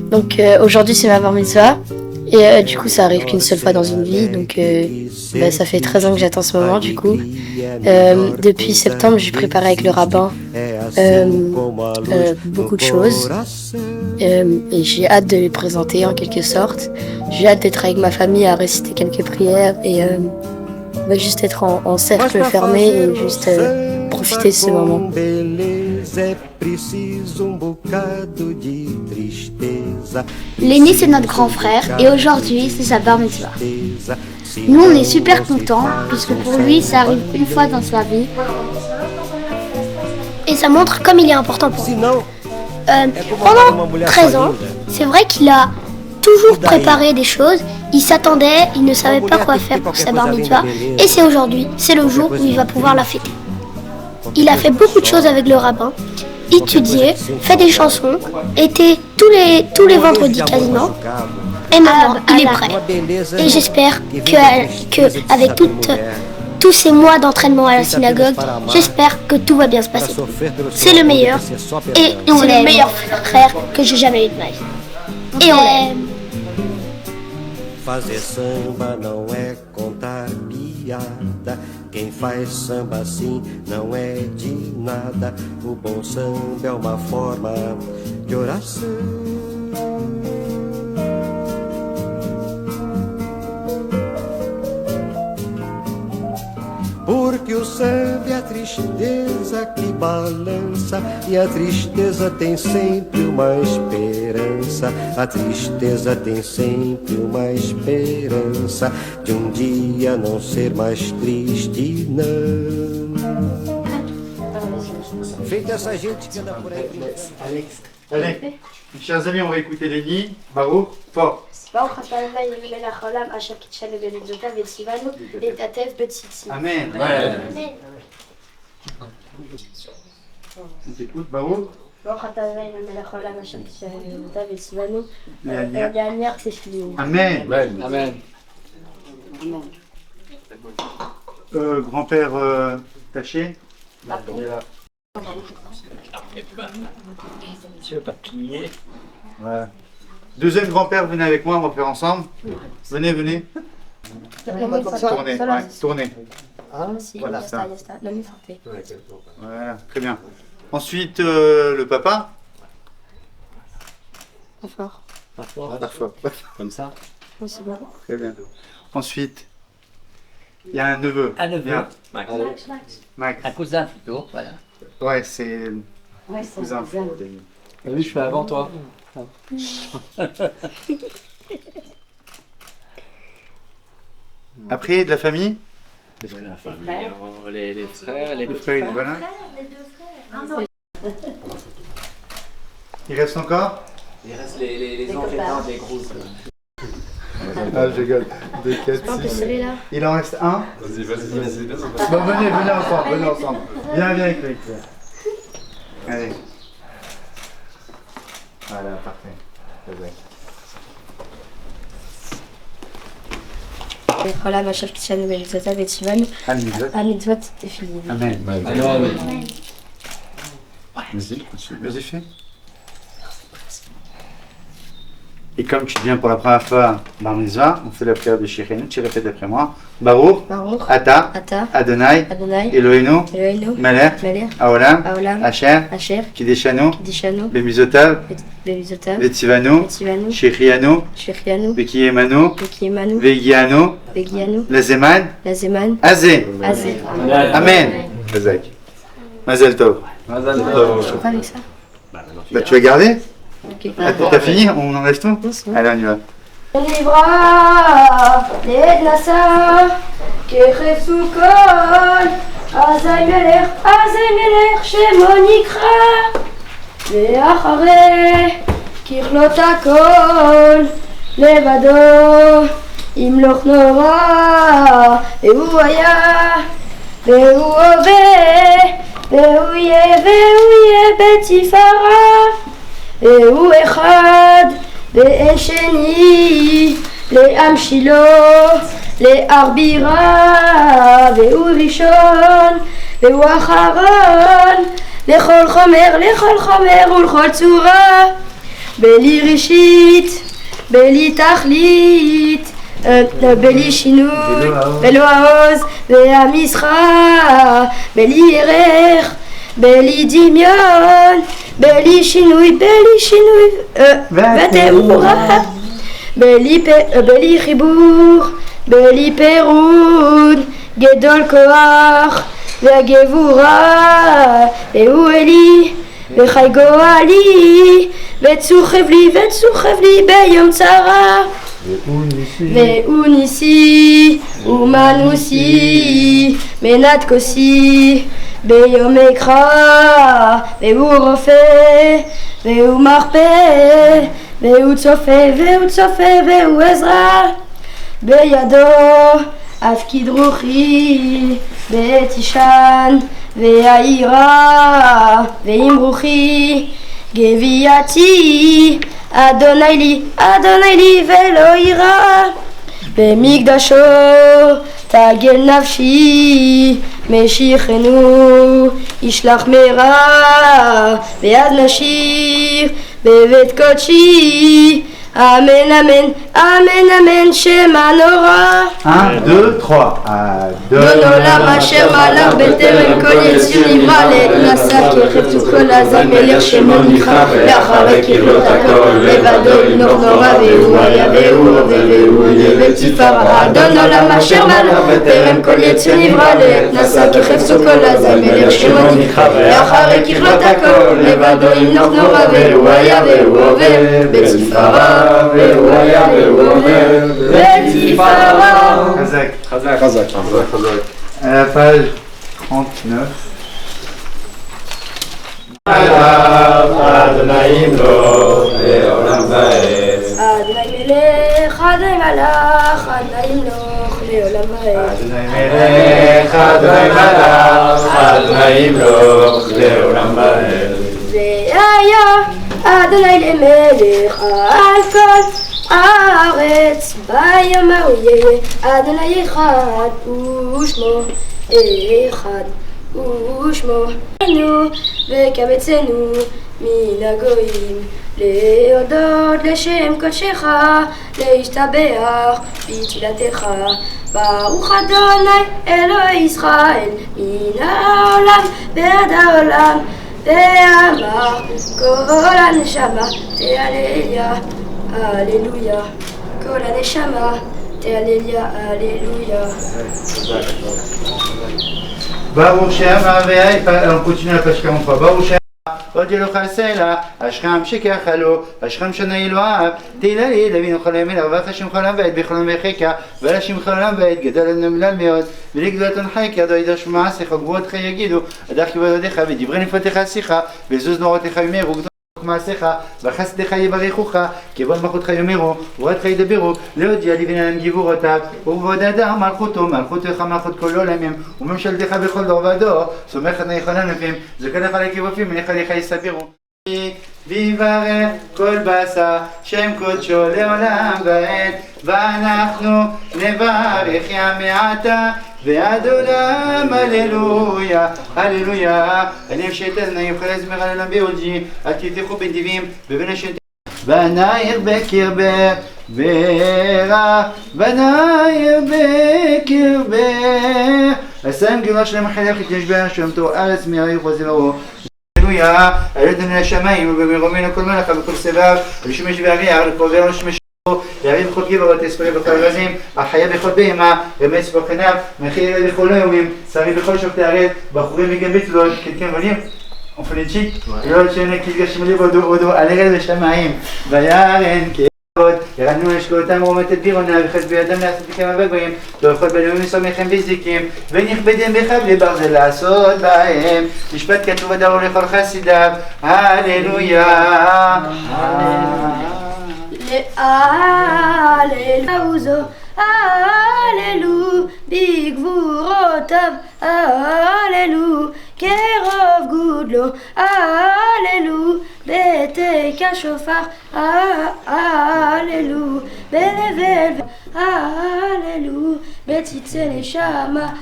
Donc aujourd'hui c'est ma bar mitzvah et du coup ça arrive qu'une seule fois dans une vie, donc ça fait 13 ans que j'attends ce moment du coup. Depuis septembre j'ai préparé avec le rabbin beaucoup de choses et j'ai hâte de les présenter en quelque sorte. J'ai hâte d'être avec ma famille à réciter quelques prières et juste être en cercle fermé et juste profiter de ce moment. Lenny c'est notre grand frère et aujourd'hui c'est sa bar mitzvah. Nous on est super contents puisque pour lui ça arrive une fois dans sa vie. Et ça montre comme il est important pour nous. Pendant 13 ans, c'est vrai qu'il a toujours préparé des choses. Il s'attendait, il ne savait pas quoi faire pour sa bar mitzvah. Et c'est aujourd'hui, c'est le jour où il va pouvoir la fêter. Il a fait beaucoup de choses avec le rabbin, étudié, fait des chansons, était tous les vendredis quasiment. Et maintenant, il est prêt. Et j'espère qu'avec tous ces mois d'entraînement à la synagogue, j'espère que tout va bien se passer. C'est le meilleur et c'est le meilleur frère que j'ai jamais eu de ma vie. Et on l'aime. Fazer samba não é contar piada. Quem faz samba assim não é de nada. O bom samba é uma forma de oração. Porque o samba é a tristeza que balança e a tristeza tem sempre uma esperança. A tristeza tem sempre uma esperança de dia não ser mais triste, não. Feita essa gente que anda por aí. Allez, mes chers amis, on va écouter Lenny, Baruch, fort. Amen. Ouais. On t'écoute, Baruch. Amen. Amen. Grand-père Taché. Monsieur Papillier. Ouais. Deuxième grand-père, venez avec moi, on va faire ensemble. Venez. Tournez, ouais, tournez. Voilà, ça. Voilà, très bien. Ensuite, le papa. Fort. Parfois. Comme ça. Oui, c'est bon. Très bien. Ensuite, il y a un neveu. Un neveu. Bien. Max. Un cousin plutôt, voilà. Ouais, c'est cousin. T'as vu, je fais avant toi. Après, de la famille. La famille, les frères, les frères, voilà. Il reste encore. Il reste les oncles et tantes, les grosses. Ah, je rigole. 2, 4, 6. Il en reste un. Vas-y. Bon, venez ensemble. Viens avec lui. Allez. Voilà, parfait. Voilà, ma chef Christiane Berizota, Betsivane, Amidzot et Philippe. Amen. Vas-y, fais. Et comme tu viens pour la première fois Bar Mitzvah, on fait la prière de Shechenu, tu répètes après moi. Baruch, Ata, Adonai, Eloheinu, Melech, Haolam, Asher, Kideshanu, Bemizotav, Vetzivanu, Shechianu, Vekiyemanu, Vegianu, Lazeman, Azeh. Amen. Mazel Tov. Avec ça. Bah, tu vas garder? T'as fini? On enlève tout? Allez, on y va. והוא אחד ואין שני לעם שילה לארבירה והוא ראשון והוא אחרון לכל חומר ולכל צורה בלי ראשית בלי תכלית בלי שינוי ולא העוז והמסחר בלי ערך בלי דמיון בלי שינוי ותאורה בלי חיבור בלי פירוד גדול כוח והגבורה והוא אלי וחי גואלי וצוחב לי ביום צרה והוא ניסי ומנוסי מנת כוסי ביום אקרא והוא רופא והוא מרפא והוא צופה והוא עזרה בידו הפקיד רוחי בעת אישן והעירה ועם רוחי גבייתי אדוני לי ולא יירא במקדשו תגל נפשי משיחנו ישלח מרע ואז נשיר בבית קודשי אמן שמה נורא 1, 2, 3 אדון עולם אשר מלך בטרם כל יציר נברא להתנסה כחפצו כל עזה מלך שמו נכרע לאחר ככלות הכל לבדו ינוך נורא והוא היה והוא ותפארה אדון עולם אשר מלך בטרם כל יציר נברא להתנסה כחפצו כל עזה מלך שמו נכרע לאחר ככלות הכל לבדו ינוך נורא והוא היה והוא ותפארה והוא היה והוא ותפארה Khazak. À la page 39. אדוני מלך, אדוני מלך, אדוני ימלוך לעולם ועד. Adonai Melech, Adonai Malach, Adonai Yimloch Leolam Vaed. והיה אדוני למלך על כל הארץ ביום ההוא יהיה אדוני אחד ושמו וקבצנו מן הגויים להודות לשם קודשך להשתבח בתפילתך ברוך אדוני אלוהי ישראל מן העולם ועד העולם ואמר כל הנשמה תהלליה Alléluia, כל הנשמה תהלליה, Alléluia. Baruch Shema Ve'ai, on continue la page 43. Baruch Shema, עוד אלוהיך סלע, אשכם שככה לו, אשכם שנה אלוהיו, תהילה לבינו חולם אליו, ואחרי שמך עולם ועד בחולם וחיקה, ועל שמך עולם ועד גדל הנמלל מאוד, ולגדולתון חייקה, דו ידע שמעשיך, גבוהתך יגידו, הדח כבודתך, ודברי נפתך שיחה, וזוז נורותיך יאמרו, מעשיך, וחסדך יברכוך, כבוד מלכותך יאמרו, ובורתך ידברו, להודיע לבנם גבורותיו, ובעוד אדם מלכותך מלכות כל עולמים, וממשלתך בכל דור ודור, סומך עליך ענפים, זקנך לכיבופים, מניך לך יסבירו. ויברא כל בשר שם קודשו לעולם ועד, ואנחנו נברך ימעתה ועד עולם, הללויה, הללויה. אני משתת יוכל להזמר על עולם בעולג'י, אל תתלכו בנדיבים ובין השנתיים. בנייך בקרבך ורע, בנייך בקרבך. השם גאולה שלם החלך התיישביה שלמתו ארץ מהריך וזמרו. הללויה, עלינו לשמיים ובמרומנו כל מלאכה וכל סבב, ולשמש ואריח לקרובר ולשמש יריב בכל גבר ותספרי בכל רזים, החיה בכל בהמה, רמץ בכל כנב, מחיר בכל היומים, שרי בכל שוקתי הארץ, בחורים וגם בתלות, כתכם בנים, אופנצ'י, לא שנה כתגשם לי בודו על ארץ ושמיים, וירן כאבות, ירדנו לשקעותם רומת את בירונה, וחס בידם לעשות בכמה בגויים, לא יכול בלאומים מסומכם וזיקים, ונכבדם בחבלי ברזל לעשות בהם, משפט כתוב הדרו לכל חסידיו, הללויה. הללו, הללו, בגבורותיו, הללו, כרוב גודלו, הללו, בתי avec un chauffard. Alléluia, Bénével, Alléluia, Bétitse Neshama,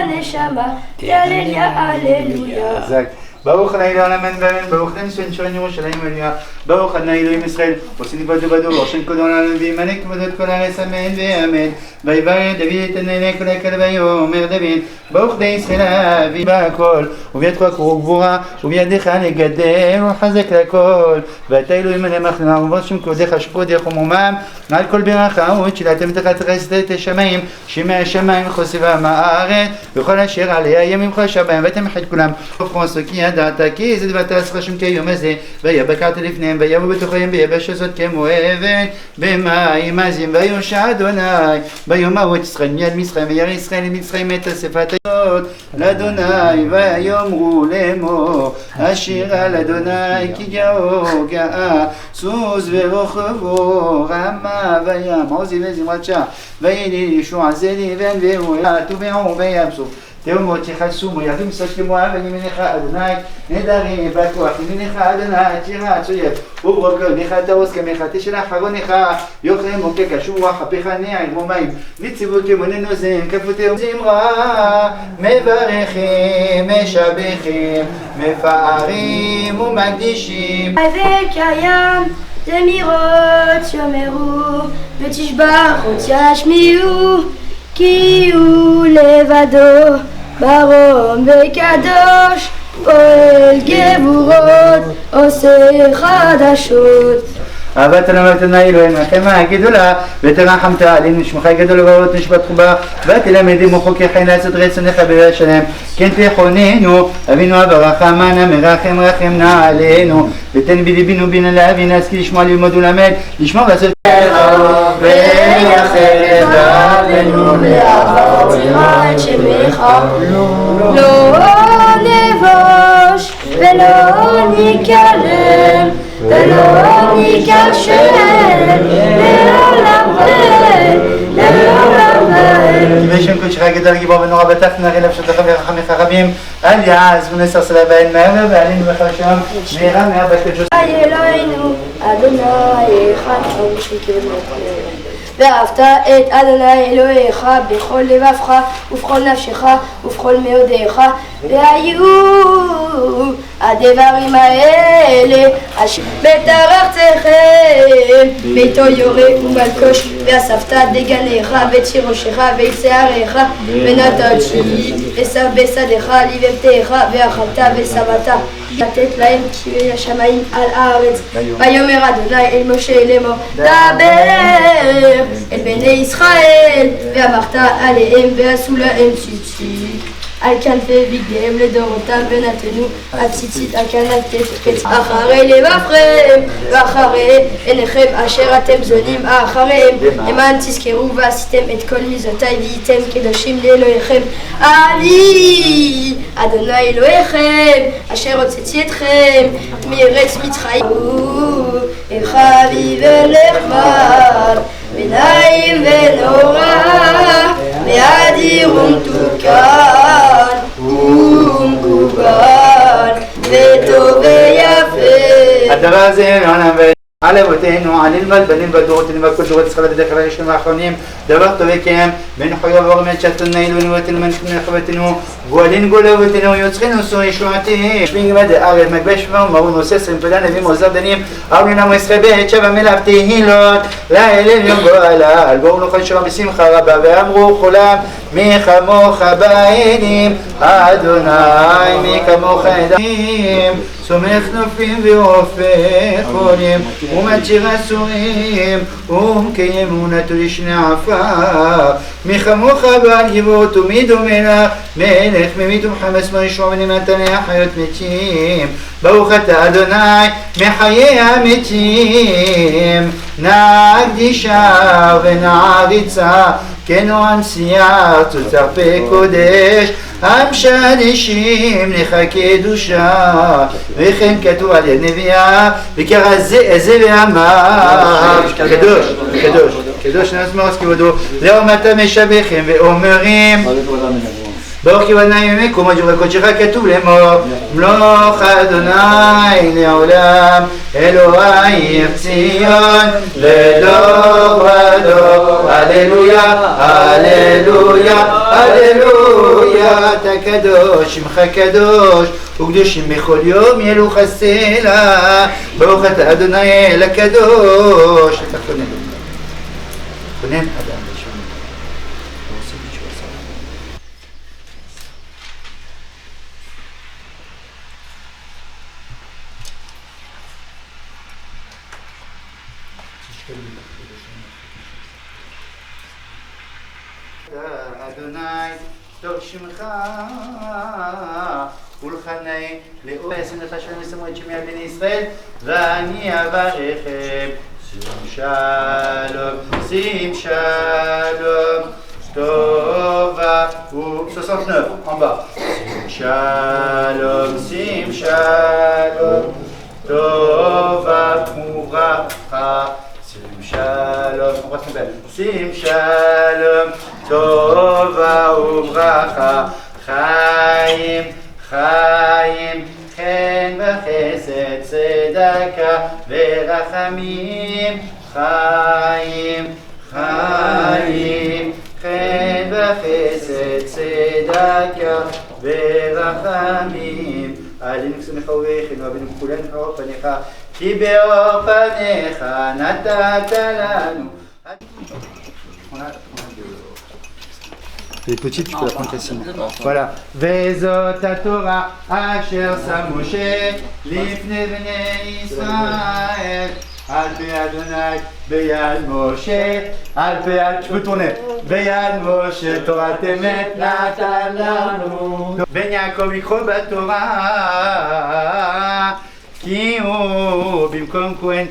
Neshama, Alléluia, Alléluia. Exact. ברוך ה' לעולם אמן ואמן, ברוך ה' נשואין שורין ירושלים עלייה, ברוך ה' אלוהים ישראל, עושים נקבדו בדור, השם קודו לעולם וימנה כבודות כל הארץ אמן ואמן. ויברך דוד את עיני כל הקהל ויאמר דוד, ברוך די ישראל אבי בהכל, ובידך כור וגבורה, ובידך לגדל ולחזק לכל. ואתה אלוהים מלא מחננה ובראשם כבודך שפודך ומומם, על כל ברכה ותפילתם תחת חסד את השמיים, שמי השמיים וחוסבם הארץ, וכל אשר עליה ימים חשה בהם ותמחה את כולם. ופרנסו כי ידעת כי זה דבר תעשך השם כיום הזה, ויבקעת לפניהם ויבוא בתוכם ביבש הזאת כמו אבן במים עזים, ויושע אדוני ביום ההוא את ישראל מיד מצרים, וירא ישראל ממצרים את אספת היот לאדוני, ויאמרו לאמור אשירה לאדוני כי גאו גאה סוס ורוכבו רמה וים עוזי וזמרת שע ויהי ישוע זה לבן והוא תובעו ויבסו תאומות יחסו מויבים סשכמוה וימינך אדוני נדרים בכוח ימינך אדוני תירא צויב וברוקונך תעוז כמך תשלח חרונך יוכלם כקשוח הפכניה אלמומים נציבו כמוני נוזם כפותיהם זמרה מברכים משבחים מפארים ומקדישים avec Ayam, Demirot, Yomeru, Betishbachot, Yashmiu, Kiu, Levado, Barom, Bekadosh, Poel, Gevurot, Ose, Chadashot. אהבת אלוהינו אלוהינו החמה הגדולה ותרחמת עלינו שמך גדול וברות נשבת חובה ותלמד עמך כחי לעשות רצונך בלב שלם כן תחוננו אבינו אברכה מנה מרחם רחם נא עלינו ותן בליבנו בינה להבין להשכיל לשמוע ללמוד ולמד לשמור לעשות ויחל לבבנו לאחר תירא את שמך לא נבוש ולא ניכלם ולא ניכשל לעולם ועד, לעולם ועד. בשם קודשך הגדול גיבור ונורא בטחת נראה לפשוטך ורחמך רבים אל יעז ונסר סלע בהן מהר ועלינו בכל שם מהרה מהר בקדוש אלוהינו אדוני אחד ואהבת את אדוני אלוהיך בכל לבבך ובכל נפשך ובכל מאודיך והיו הדברים האלה אשר בתרחצכם ביתו יורה ומלקוש ואספת דגניך ואת ראשך ואת שעריך ונתת שלי עשב בשדך לבבתך ואכלת ושבעת לתת להם כיוון השמיים על הארץ ויאמר אדוני אל משה לאמור דבר אל בני ישראל ואמרת עליהם ועשו להם ציצית על כנפי בגדיהם לדורותם ונתנו הציצית על כנף אחרי לבבכם ואחרי עיניכם אשר אתם זונים אחריהם למען תזכרו ועשיתם את כל מיזותיי והייתם קדושים לאלוהיכם אני אדוני אלוהיכם אשר הוצאתי אתכם מארץ מצרים חביב ונחמד ונעים ונורא ואדיר ומתוקן ומקובל וטוב ויפה הדבר הזה מעולם על אבותינו, על ילמד בנים בדורותינו והכל דורות ישראל בדרך כלל ישנים האחרונים דבר טוב יקיים בין חיוב ואורמת שאתנו אלוהינו ותלמד שכנו לחבתנו גואלין גול אבותינו יוצחנו סור ישועתי שפינג מד ארץ מגבש ואומרו נושא סמפלה נביאים עוזר דנים ארנו נמו ישראל בעת שבע מלאב תהילות לאלים יום גואלה על בואו נוכל שרה בשמחה רבה ואמרו כולם מי כמוך בעינים אדוני מי כמוך עדים סומך נופים והופך חולים ומצ'יר אסורים ומקיים אמונתו לשני עפר מי כמוך בעל גבעות ומי דומה לך מלך ממית ומחמס מרישוע ונתן לחיות מתים ברוך אתה אדוני מחיי המתים נא קדישה ונא ריצה כנועם שיח תוצר פה קודש המשנשים לך קדושה וכן כתוב על יד נביאה וקרא זה ואמר קדוש קדוש קדוש נזמור אז כבודו לאום אתה משבחים ואומרים ברוך יבנאי מקומו ג'רקותיך כתוב לאמור מלוך אדוני לעולם אלוהי ציון לדור ודור הללויה הללויה הללויה אתה קדוש שמך קדוש וקדושים בכל יום ילוך הסלע ברוך אתה אדוני אל הקדוש אתה כונן אדם אדוני טוב שמך ולחני לאור ישמח שלום ישמו את שמי על בני ישראל ואני אברכם שים שלום טובה 69 en bas שים שלום טובה וברכה Shalom, on va se faire. Sim Shalom, Tova Ubracha, Chaim, Chaim, Chen v'chesed, Tzedaka, Verachamim, Chaim, Chaim, Chen v'chesed, Tzedaka, Verachamim. Alinu k'sumecha u'vechinu, avinu k'kulen k'or panecha. כי באור פניך נתת לנו. Les petites, tu peux la prendre facilement. Voilà. וזאת התורה אשר שם משה לפני בני ישראל. על פי אדוני ביד משה, על פי tu peux tourner. ביד משה תורת אמת נתן לנו. בן יעקב לקרוא בתורה. כי הוא במקום כהן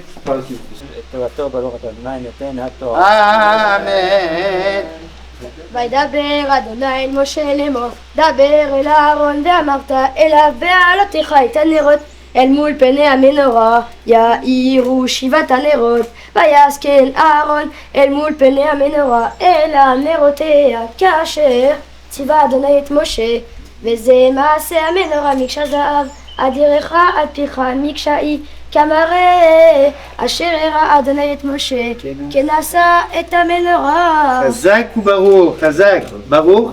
תורתו ברוך אתה אדוני נותן התורה. אמן. וידבר אדוני אל משה לאמור דבר אל אהרון ואמרת אליו בעלותיך את הנרות אל מול פני המנורה יאירו 7 הנרות ויסכן אהרון אל מול פני המנורה אל נרותיה כאשר ציווה אדוני את משה וזה מעשה המנורה מקשה זהב אדירך על פיך מקשאי כמראה אשר הראה אדוני את משה כן עשה את המנורה. חזק וברוך, חזק, ברוך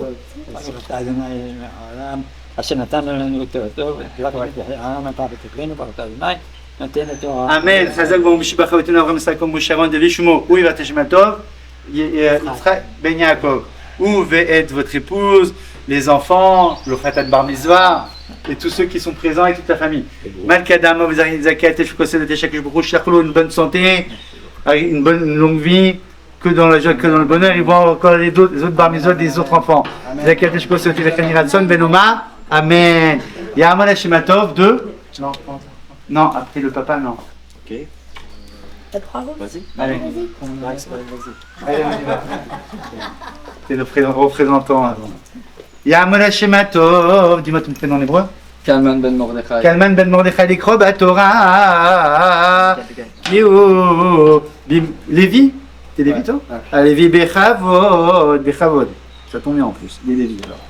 אדוני העולם אשר נתן לנו תורתו ורק העם אתה בתקנו ברוך אדוני נותן לתורה. אמן. חזק וברוך משבח אבותינו אברהם יצחק ומשה de Vishmo où il va Shema Tov Yitzhak ben Yaakov où va être votre épouse, les enfants, le Khatat Bar Mitzvah et tous ceux qui sont présents et toute la famille. Malkadam, Zakat, une bonne santé, une longue vie, que dans la joie, que dans le bonheur. Ils voient encore les autres bar mitzvot des autres enfants. Zakat, Ben Omar. Amen. Il y a Amal Shema Tov de. Non, après le papa, non. Ok. Vas-y. Allez. Vas-y. C'est le représentant. Il y a Amal Shema Tov. Dis-moi ton prénom en hébreu. Kalman ben Mordechai. Kalman ben Mordechai Likro Torah. Lévi. T'es Lévi toi? Ah, Lévi Bechavod. Bechavod. Ça tombe bien en plus. Il est Lévi alors.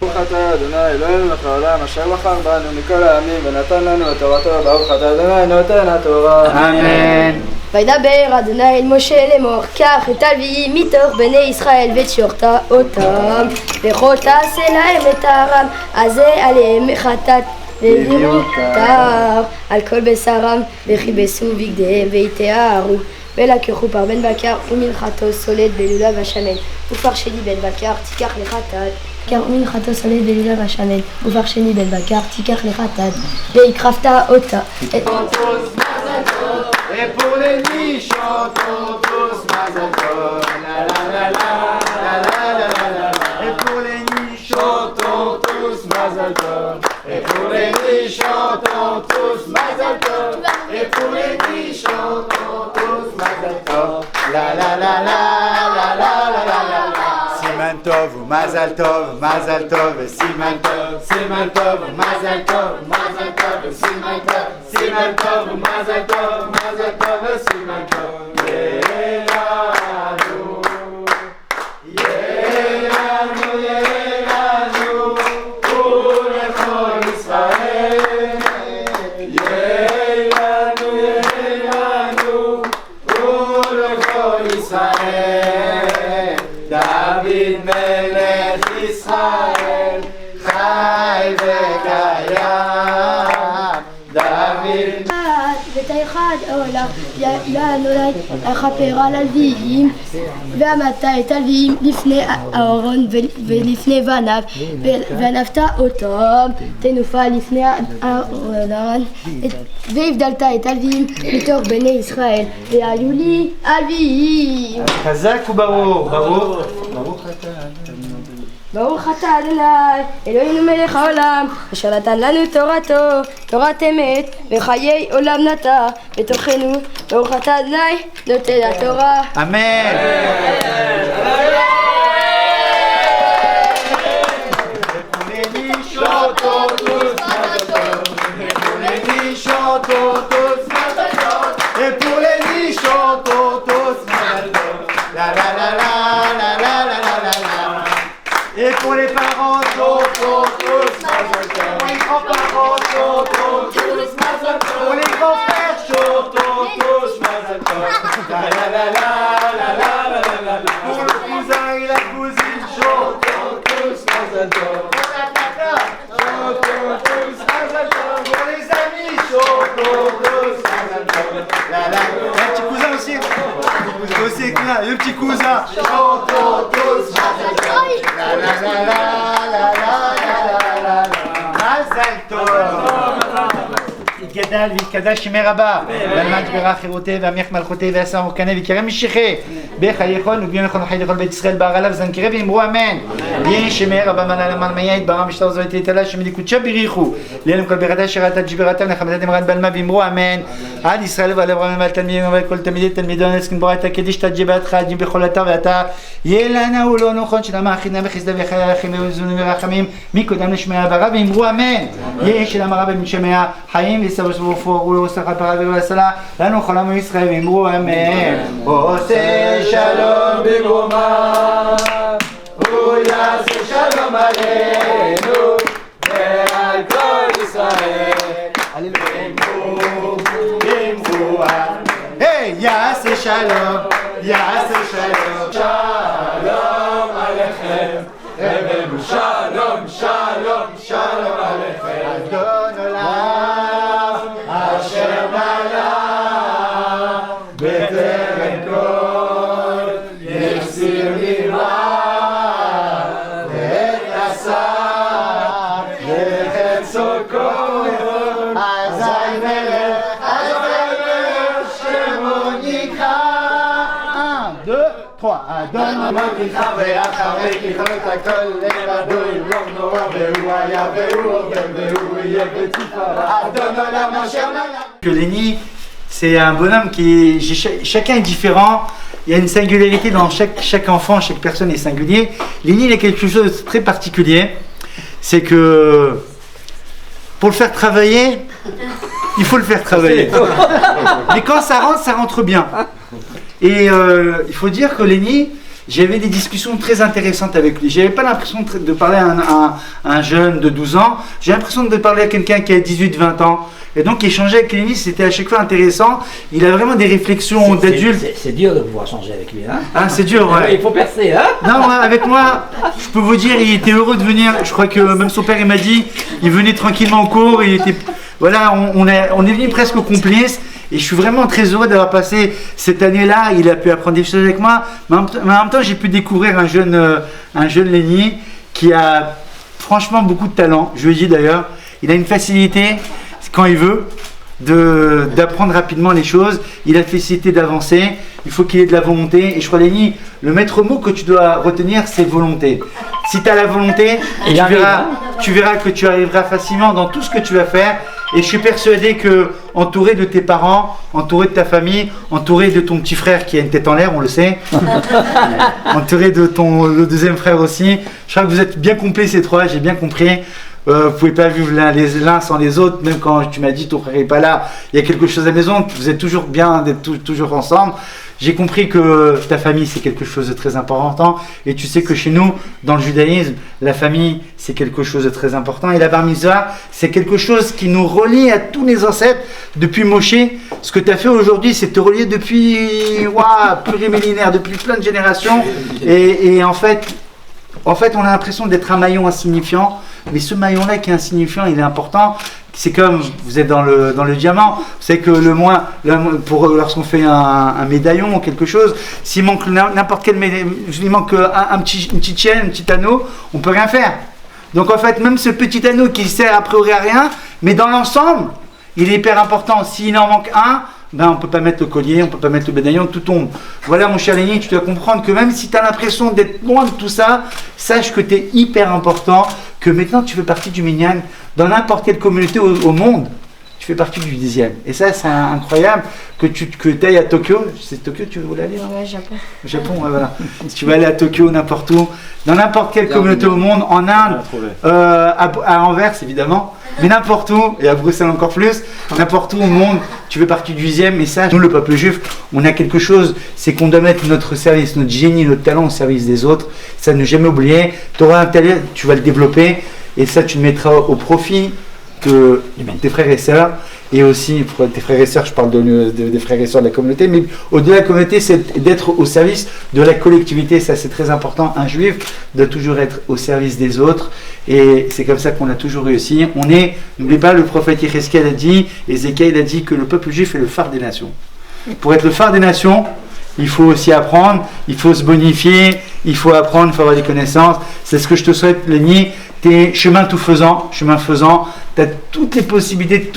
ברוך אתה אדוני אלוהינו מלך העולם אשר בחר בנו מכל העמים ונתן לנו את תורתו ברוך אתה אדוני נותן התורה. אמן. וידבר אדוני אל משה לאמור קח את הלוויים מתוך בני ישראל ותשוחט אותם וכה תעשה להם את הארם הזה עליהם חטאת ומיותר על כל בשרם וכיבסו בגדיהם ויטהרו ולקחו פר בן בקר ומנחתו סולד בלולב השמן ופר שני בן בקר תיקח לחטאת ומנחתו סולד בלולב השמן ופר שני בן בקר תיקח לחטאת והקרבת אותה. Et pour les nuits, chantons tous Mazal Tov, la la la la, la la la la la. Et pour les nuits, chantons tous Mazal Tov. Et pour les nuits, chantons tous Mazal Tov. Et pour les nuits, chantons tous Mazal Tov, la la la la, la la la la la. Siman Tov, Mazal Tov, Mazal Tov, Siman Tov, Siman Tov, Mazal Tov, Mazal Tov, Siman Tov, Siman Tov, Mazal Tov, Mazal Tov, Siman Tov. Yelanu, Yelanu, Yelanu. David Melech Israël, Chai v'kayam. David. ותאחד העולם, נולד לכפר על הלוויים, ועמדת את הלוויים לפני אהרון ולפני בניו, ונפת אותם תנופה לפני אהרון, והבדלת את הלוויים מתוך בני ישראל, והיו לי הלוויים. חזק וברוך, ברוך. ברוך אתה אדוני, אלוהינו מלך העולם, אשר נתן לנו תורתו, תורת אמת, וחיי עולם נטע בתוכנו. ברוך אתה אדוני, נותן התורה. אמן. Et pour les parents, pour les grands-parents, pour les grands-frères, pour le cousin et la cousine, pour les amis, un petit cousin aussi, le petit cousin. גדל והתקדש שמי רבה ולמד ברח חירותי והמיח מלכותי ועשה מוקנה ויקרם משיחי בחייכון וביום יכול חי לכל בית ישראל בער עליו זנקרה ואמרו אמן יהי שמי רבה מנה למען מיה יתברם בשטר זו ותתלה שמליקודשה בריחו ליהם כל ברכתה שראתה ג'בירתם נחמדת אמרת בלמה ואמרו אמן עד ישראל ועל אברהם ועל תלמידים וכל תלמידי תלמידון נסכן בורא את הקדיש תג'יבתך עדים בכל אתר ואתה יהיה לנו הוא לא נכון שלמה אחינה וחסדה וחיי אחים ואוזונים ורחמים מקודם לשמי העברה ואמרו אמן יהי שלמה רבה בן שמיה חיים ולא סחת פרה ולא סלה לנו כל עמו ישראל ואמרו אמן עושה שלום בגרומה הוא יעשה שלום עלינו ועל כל ישראל אמרו יעשה שלום שלום עליכם הבאנו שלום עליכם אדון עולם אשר מלך בטרם כל יחסיר מרע ואת עשה וחצו כל אזי מלך שמו נקרא 1, 2, 3 אדון מלך ואחרי ככלות הכל לבדו ימלוך נורא והוא היה והוא עובר והוא יהיה בתפארה אדון עולם אשר מלך. Lenny, c'est un bonhomme qui chacun est différent. Il y a une singularité dans chaque enfant, chaque personne est singulier. Lenny, il a quelque chose de très particulier, c'est que pour le faire travailler, il faut le faire travailler. Mais quand ça rentre bien. Et il faut dire que Lenny, j'avais des discussions très intéressantes avec lui. J'avais pas l'impression de parler à un jeune de 12 ans. J'ai l'impression de parler à quelqu'un qui a 18-20 ans. Et donc échanger avec Lenny, c'était à chaque fois intéressant. Il a vraiment des réflexions d'adulte. C'est dur de pouvoir changer avec lui, hein. Ah, c'est dur, ouais. Il faut percer, hein. Non, avec moi, je peux vous dire, il était heureux de venir. Je crois que même son père, il m'a dit, il venait tranquillement en cours. Il était, voilà, on est venu presque complices. Et je suis vraiment très heureux d'avoir passé cette année-là. Il a pu apprendre des choses avec moi. Mais en même temps, j'ai pu découvrir un jeune Lenny qui a franchement beaucoup de talent. Je lui ai dit d'ailleurs, il a une facilité quand il veut d'apprendre rapidement les choses. Il a la facilité d'avancer. Il faut qu'il ait de la volonté. Et je crois, Lenny, le maître mot que tu dois retenir, c'est volonté. Si tu as la volonté, tu verras que tu arriveras facilement dans tout ce que tu vas faire. Et je suis persuadé que, entouré de tes parents, entouré de ta famille, entouré de ton petit frère qui a une tête en l'air, on le sait, entouré de le deuxième frère aussi, je crois que vous êtes bien complets ces trois, j'ai bien compris. Vous pouvez pas vivre l'un sans les autres, même quand tu m'as dit ton frère est pas là, il y a quelque chose à la maison, vous êtes toujours bien d'être toujours ensemble. J'ai compris que ta famille c'est quelque chose de très important et tu sais que chez nous, dans le judaïsme, la famille c'est quelque chose de très important et la bar mitzvah c'est quelque chose qui nous relie à tous les ancêtres depuis Moshe. Ce que tu as fait aujourd'hui c'est te relier depuis plurimillénaire, depuis plein de générations et en fait En fait, on a l'impression d'être un maillon insignifiant, mais ce maillon-là qui est insignifiant, il est important. C'est comme, vous êtes dans le diamant, vous savez que lorsqu'on fait un médaillon ou quelque chose, s'il manque n'importe quel médaillon, il manque une petite chaîne, un petit anneau, on peut rien faire. Donc en fait, même ce petit anneau qui sert a priori à rien, mais dans l'ensemble, il est hyper important. S'il en manque un, ben on ne peut pas mettre le collier, on ne peut pas mettre le médaillon, tout tombe. Voilà mon cher Léni, tu dois comprendre que même si tu as l'impression d'être loin de tout ça, sache que tu es hyper important, que maintenant tu fais partie du minyan dans n'importe quelle communauté au monde. Tu fais partie du 10e. Et ça, c'est incroyable que tu ailles à Tokyo. C'est Tokyo, tu voulais aller? Ouais, Japon. Japon, ouais, voilà. Si tu veux aller à Tokyo, n'importe où, dans n'importe quelle communauté au monde, en Inde, à Anvers, évidemment, mais n'importe où, et à Bruxelles encore plus, n'importe où au monde, tu fais partie du 10e. Et ça, nous, le peuple juif, on a quelque chose, c'est qu'on doit mettre notre service, notre génie, notre talent au service des autres. Ça, ne jamais oublier. Tu auras un talent, tu vas le développer, et ça, tu le mettras au profit de tes frères et sœurs, et aussi pour tes frères et sœurs, je parle des frères et sœurs de la communauté, mais au-delà de la communauté, c'est d'être au service de la collectivité. Ça, c'est très important. Un juif doit toujours être au service des autres, et c'est comme ça qu'on a toujours réussi. N'oubliez pas, le prophète Yézéchiel a dit, Ézéchiel a dit que le peuple juif est le phare des nations. Pour être le phare des nations, il faut aussi apprendre, il faut se bonifier, il faut apprendre, il faut avoir des connaissances. C'est ce que je te souhaite, Léni. T'es chemin faisant, tu as toutes les possibilités,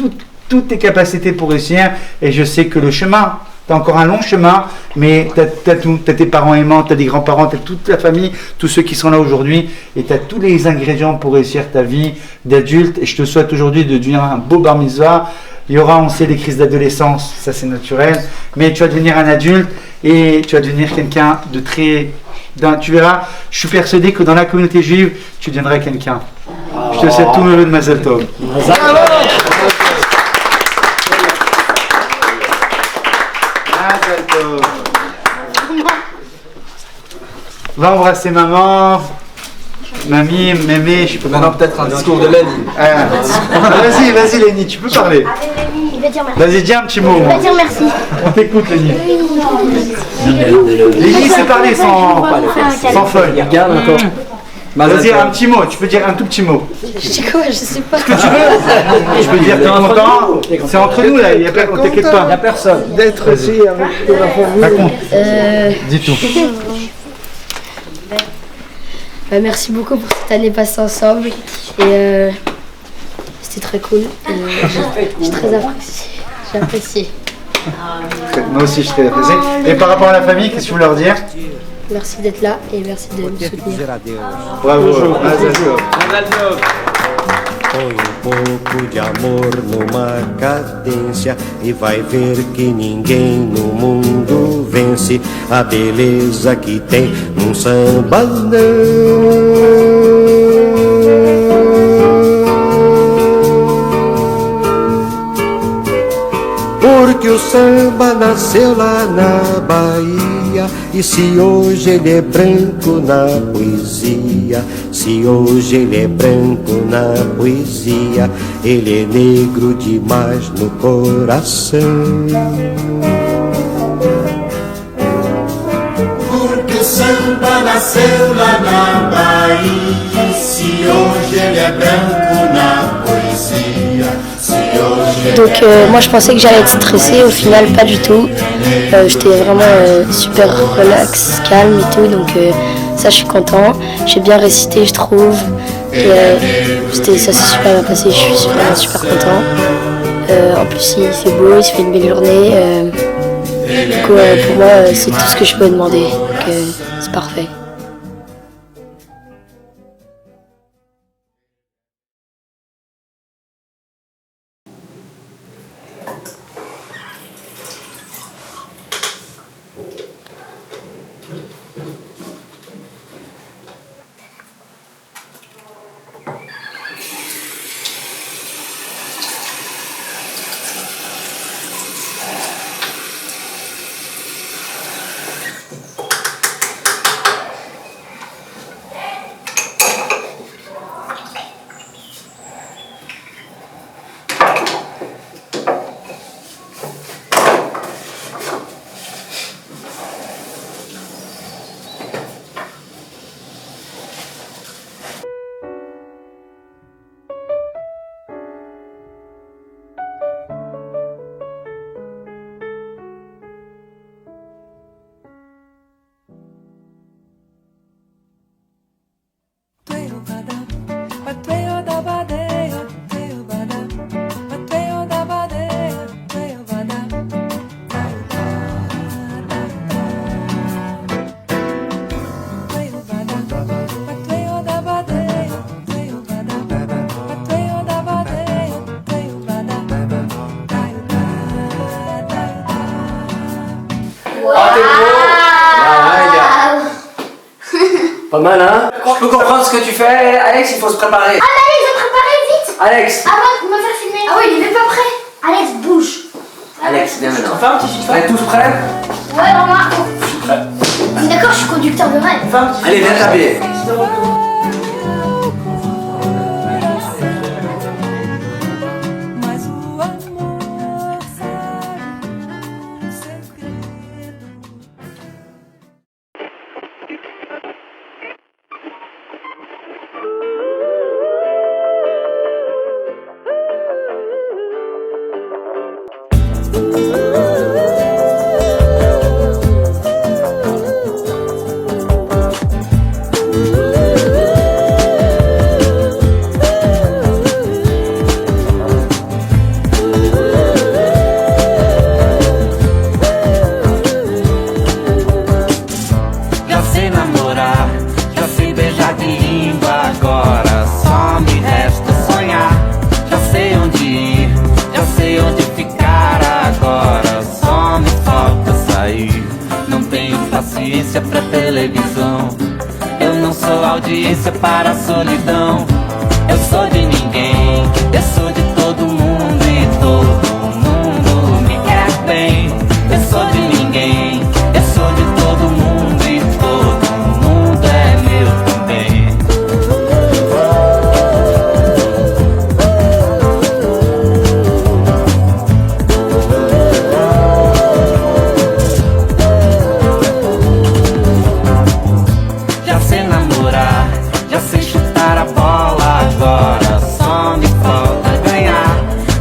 toutes tes capacités pour réussir, et je sais que le chemin, tu as encore un long chemin, mais tu as tes parents aimants, tu as des grands-parents, tu as toute la famille, tous ceux qui sont là aujourd'hui, et tu as tous les ingrédients pour réussir ta vie d'adulte, et je te souhaite aujourd'hui de devenir un beau bar mitzvah. Il y aura, on sait, des crises d'adolescence, ça c'est naturel, mais tu vas devenir un adulte, et tu vas devenir quelqu'un de très... tu verras, je suis persuadé que dans la communauté juive, tu deviendras quelqu'un. Je te souhaite tout le de Mazel Tov. Va embrasser maman, mamie, mémé, je sais pas. Maintenant peut-être un discours de Léni. Vas-y Léni, tu peux parler. Il va dire merci. Vas-y, dis un petit mot. Il va dire merci. On t'écoute Léni. Léni sait parler sans feuille. Regarde encore. Vas-y, un petit mot, tu peux dire un tout petit mot. Je dis quoi? Je sais pas. Ce que tu veux. Je peux dire, t'es content. C'est entre nous là, t'inquiète pas. Il n'y a personne. D'être aussi avec la famille. Raconte. Dis tout. Merci beaucoup pour cette année passée ensemble. Et c'était très cool. J'ai très apprécié. J'ai apprécié. Moi aussi, je t'ai apprécié. Et par rapport à la famille, qu'est-ce que tu veux leur dire? Merci d'être là et merci de me soutenir. Bravo. Põe pouco de amor numa cadência e vai ver que ninguém no mundo vence a beleza que tem num samba Porque o samba nasceu lá na Bahia e se hoje ele é branco na poesia, se hoje ele é branco na poesia, ele é negro demais no coração. Porque o samba nasceu lá na Bahia, se hoje ele é branco na poesia. Donc moi je pensais que j'allais être stressée, au final pas du tout. J'étais vraiment super relax, calme et tout, donc ça je suis content. J'ai bien récité je trouve. Et ça s'est super bien passé, je suis vraiment super content. En plus il fait beau, il se fait une belle journée. Du coup pour moi c'est tout ce que je peux demander, donc c'est parfait. Pas mal, hein? Je peux comprendre ce que tu fais. Alex, il faut se préparer. Ah, mais Alex, va préparer vite. Alex! Avant de me faire filmer. Ah oui, il est pas prêt. Alex, bouge. Alex, viens maintenant. Enfin, un petit Vous êtes tous prêts? Ouais, maman. D'accord, je suis conducteur de rêve. Allez, viens t'habiller. Já sei namorar, já sei beijar de língua. Agora só me resta sonhar. Já sei onde ir, já sei onde ficar. Agora só me falta sair. Não tenho paciência pra televisão. Eu não sou audiência para a solidão. Eu sou de ninguém, eu sou de todo mundo e todo mundo me quer bem. Eu sou de ninguém, eu sou de todo mundo e todo mundo é meu também. Já sei namorar, já sei chutar a bola. Agora só me falta ganhar.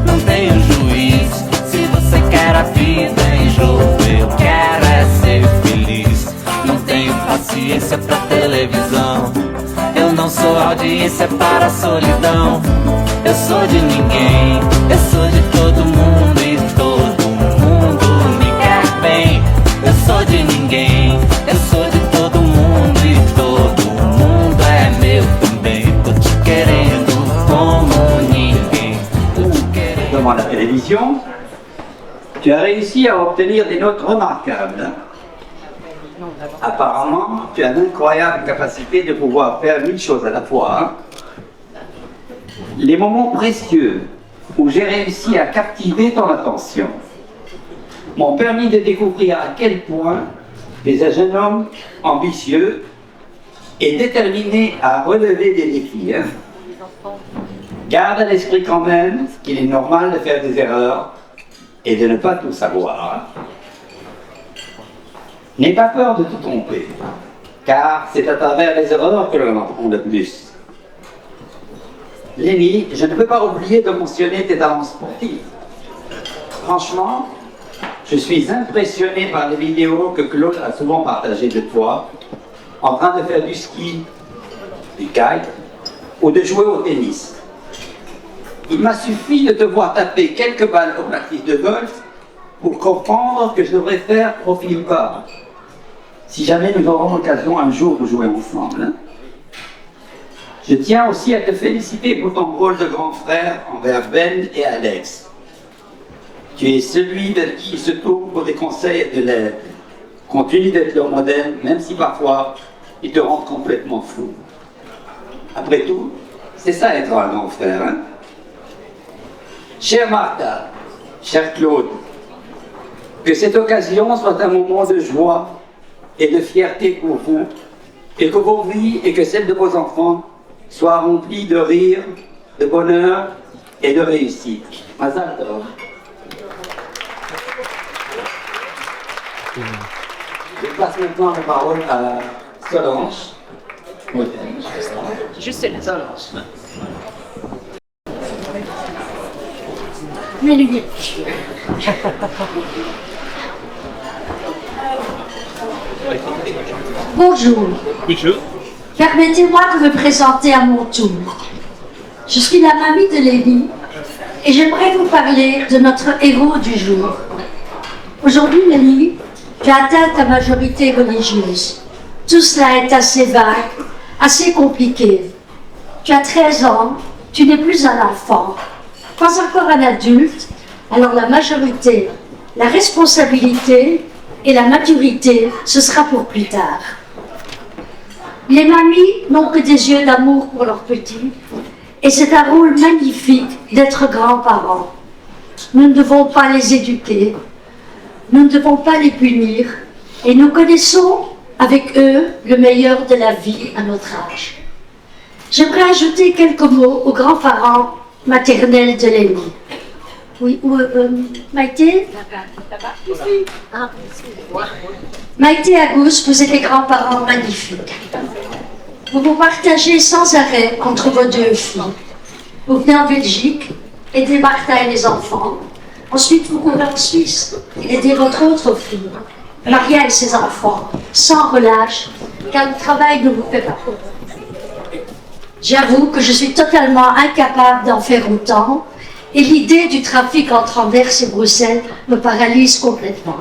Não tenho juiz, se você quer a vida em jogo, eu quero é ser feliz. Não tenho paciência pra televisão. Eu não sou audiência para a solidão. Eu sou de ninguém, eu sou de todo mundo e todo mundo me quer bem. Eu sou de ninguém, eu sou de todo mundo e todo mundo é meu também. Tô te querendo como ninguém. Devant la télévision, tu as réussi à obtenir des notes remarquables. Apparemment, tu as l'incroyable capacité de pouvoir faire 1000 choses à la fois. Les moments précieux où j'ai réussi à captiver ton attention m'ont permis de découvrir à quel point tu es un jeune homme ambitieux et déterminé à relever des défis. Garde à l'esprit quand même qu'il est normal de faire des erreurs et de ne pas tout savoir. N'aie pas peur de te tromper, car c'est à travers les erreurs que l'on apprend le plus. Lenny, je ne peux pas oublier de mentionner tes talents sportifs. Franchement, je suis impressionné par les vidéos que Claude a souvent partagées de toi, en train de faire du ski, du kite ou de jouer au tennis. Il m'a suffi de te voir taper quelques balles au practice de golf pour comprendre que je devrais faire profil bas. Si jamais nous aurons l'occasion un jour de jouer ensemble. Je tiens aussi à te féliciter pour ton rôle de grand frère envers Ben et Alex. Tu es celui vers qui ils se tournent pour des conseils et de l'aide. Continue d'être leur modèle, même si parfois ils te rendent complètement fou. Après tout, c'est ça être un grand frère, hein? Chère Martha, cher Claude, que cette occasion soit un moment de joie et de fierté pour vous, et que vos vies et que celles de vos enfants soient remplies de rire, de bonheur et de réussite. Mazal tov. Je passe maintenant la parole à Solange. Juste là. Solange. Mes lunettes. Bonjour. Permettez-moi de me présenter à mon tour. Je suis la mamie de Lenny et j'aimerais vous parler de notre héros du jour. Aujourd'hui, Lenny, tu as atteint ta majorité religieuse. Tout cela est assez vague, assez compliqué. Tu as 13 ans, tu n'es plus un enfant, pas encore un adulte, alors la majorité, la responsabilité et la maturité, ce sera pour plus tard. Les mamies n'ont que des yeux d'amour pour leurs petits, et c'est un rôle magnifique d'être grands-parents. Nous ne devons pas les éduquer, nous ne devons pas les punir, et nous connaissons avec eux le meilleur de la vie à notre âge. J'aimerais ajouter quelques mots aux grands-parents maternels de Lénie. Oui, Maïté? Maïté et Agus, vous êtes des grands-parents magnifiques. Vous vous partagez sans arrêt entre vos deux filles. Vous venez en Belgique, aidez Martha et les enfants. Ensuite, vous courez en Suisse, aidez votre autre fille, Maria et ses enfants, sans relâche, car le travail ne vous fait pas peur. J'avoue que je suis totalement incapable d'en faire autant, et l'idée du trafic entre Anvers et Bruxelles me paralyse complètement.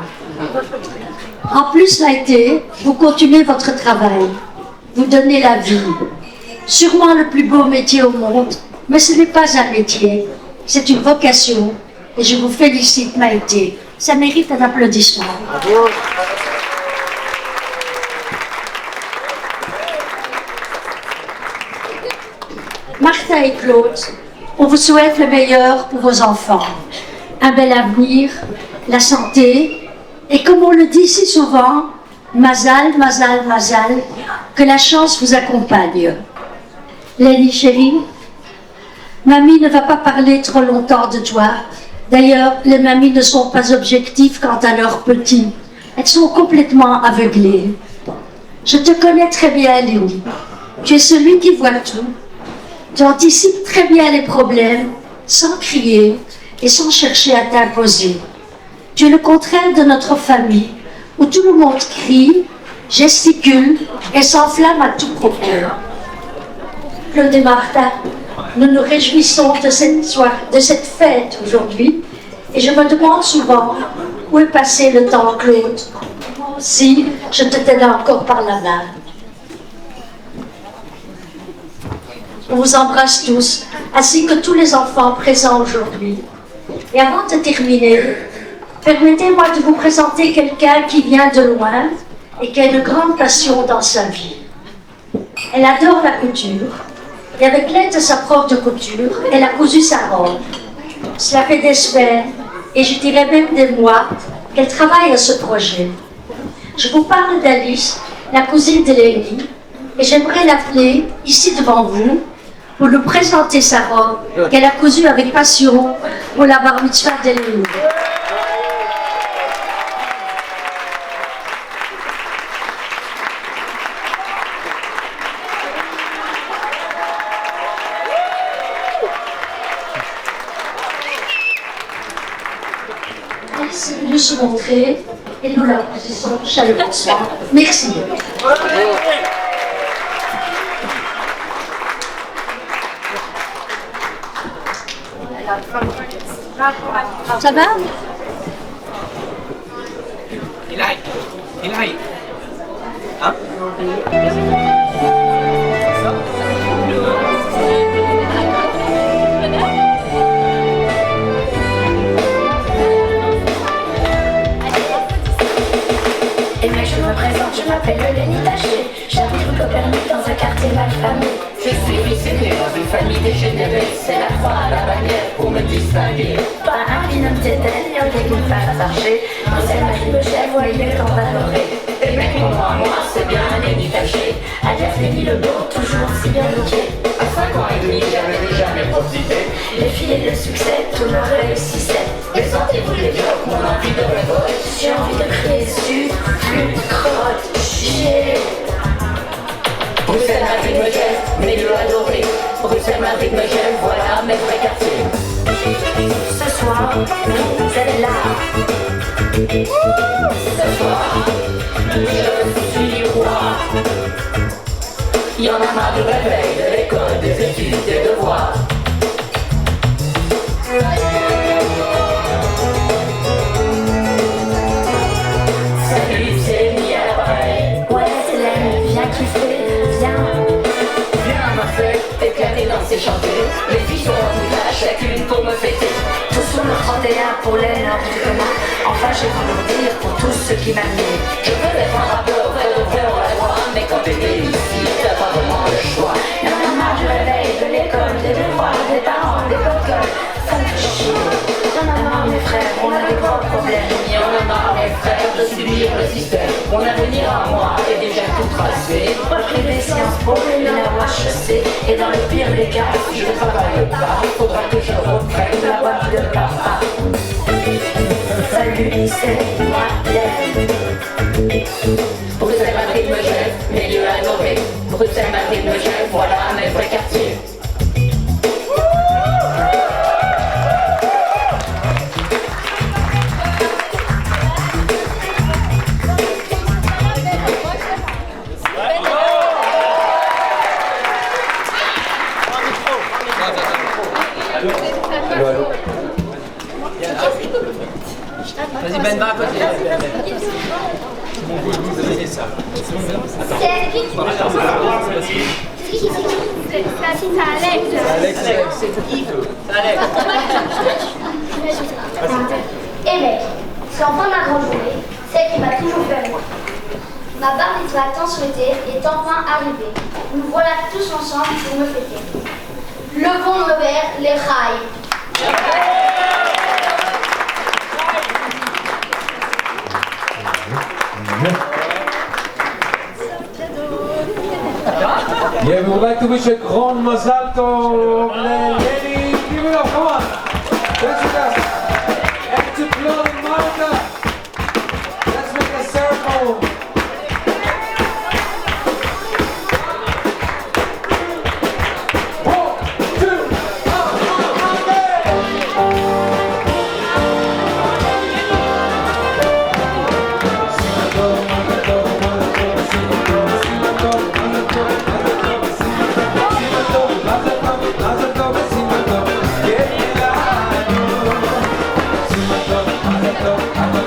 En plus, Maïté, vous continuez votre travail. Vous donnez la vie. Sûrement le plus beau métier au monde, mais ce n'est pas un métier, c'est une vocation. Et je vous félicite, Maïté. Ça mérite un applaudissement. Martha et Claude, on vous souhaite le meilleur pour vos enfants. Un bel avenir, la santé, et comme on le dit si souvent, Mazal, Mazal, Mazal, que la chance vous accompagne. Lénie chérie, mamie ne va pas parler trop longtemps de toi. D'ailleurs, les mamies ne sont pas objectives quant à leurs petits. Elles sont complètement aveuglées. Je te connais très bien, Lénie. Tu es celui qui voit tout. Tu anticipes très bien les problèmes, sans crier et sans chercher à t'imposer. Tu es le contraire de notre famille, où tout le monde crie, gesticule et s'enflamme à tout propos. Claude et Martha, nous nous réjouissons de cette fête aujourd'hui, et je me demande souvent où est passé le temps, Claude. Moi aussi, je te tenais encore par la main. On vous embrasse tous, ainsi que tous les enfants présents aujourd'hui. Et avant de terminer, permettez-moi de vous présenter quelqu'un qui vient de loin et qui a une grande passion dans sa vie. Elle adore la couture, et avec l'aide de sa prof de couture, elle a cousu sa robe. Cela fait des semaines, et je dirais même des mois, qu'elle travaille à ce projet. Je vous parle d'Alice, la cousine de Lénie, et j'aimerais l'appeler ici devant vous pour lui présenter sa robe qu'elle a cousue avec passion pour la bar mitzvah de Lénie. Merci de nous se montrer et nous la position chaleureusement. Merci. Ça va? Il aille. Hein? Et mais je me présente, je m'appelle Lénie Taché. J'habite rue Copernic dans un quartier malfamé. Je suis fils aîné dans une famille dégénérée. C'est la croix à la bannière pour me distinguer. Pas un binôme d'étel, ni un une femme attachée. Non, c'est Marie le chef, voyez quand valoré. Et mec, mon nom à moi, c'est bien Lénie Taché. Alias Lénie le beau, toujours si bien looké. À 5 ans et demi, j'avais déjà mes profité. Les filles et le succès, tout me réussissait. Et sentez-vous les vieux, mon envie de révolte. J'ai envie de crier dessus, flûte, crotte, chier. Bruxelles, Madrid me gêne, mes lieux adorés. Bruxelles, Madrid me gêne, voilà mes vrais quartiers. Ce soir, vous êtes là. Ce soir, je suis roi. Y'en a marre du réveil, de l'école, des études, des devoirs. Salut, c'est Lénie à l'appareil. Ouais, c'est Lénie, viens kiffer, viens. Viens à ma fête, éclater, danser, chanter. Les filles sont toutes là, chacune pour me fêter. Tous sur le 31 pour les normes du commun. Enfin, je vais vous le dire pour tous ceux qui m'admirent. Je veux être un rappeur, vrai de vrai, on la droit, mais quand t'étais ici. aucune HEC. Et dans le pire des cas, si je ne travaille pas, il faudra que je reprenne la boîte de papa. Salut, c'est moi, Bruxelles, Madrid, Megève, milieu adoré. Bruxelles, Madrid, Megève, voilà mes vrais quartiers. Vas-y, Ben, va à côté. Et mec, c'est enfin ma grande journée, celle qui m'a toujours fait rire. Ma barre d'étoiles tant souhaitée est enfin arrivée. Nous voilà tous ensemble pour me fêter. Levons nos verres, les rails. Yeah, we would like to wish a grand mazal tov Leni. Give it up, come on. Let's do that. And to Claude and Monica. Let's make a circle. I'm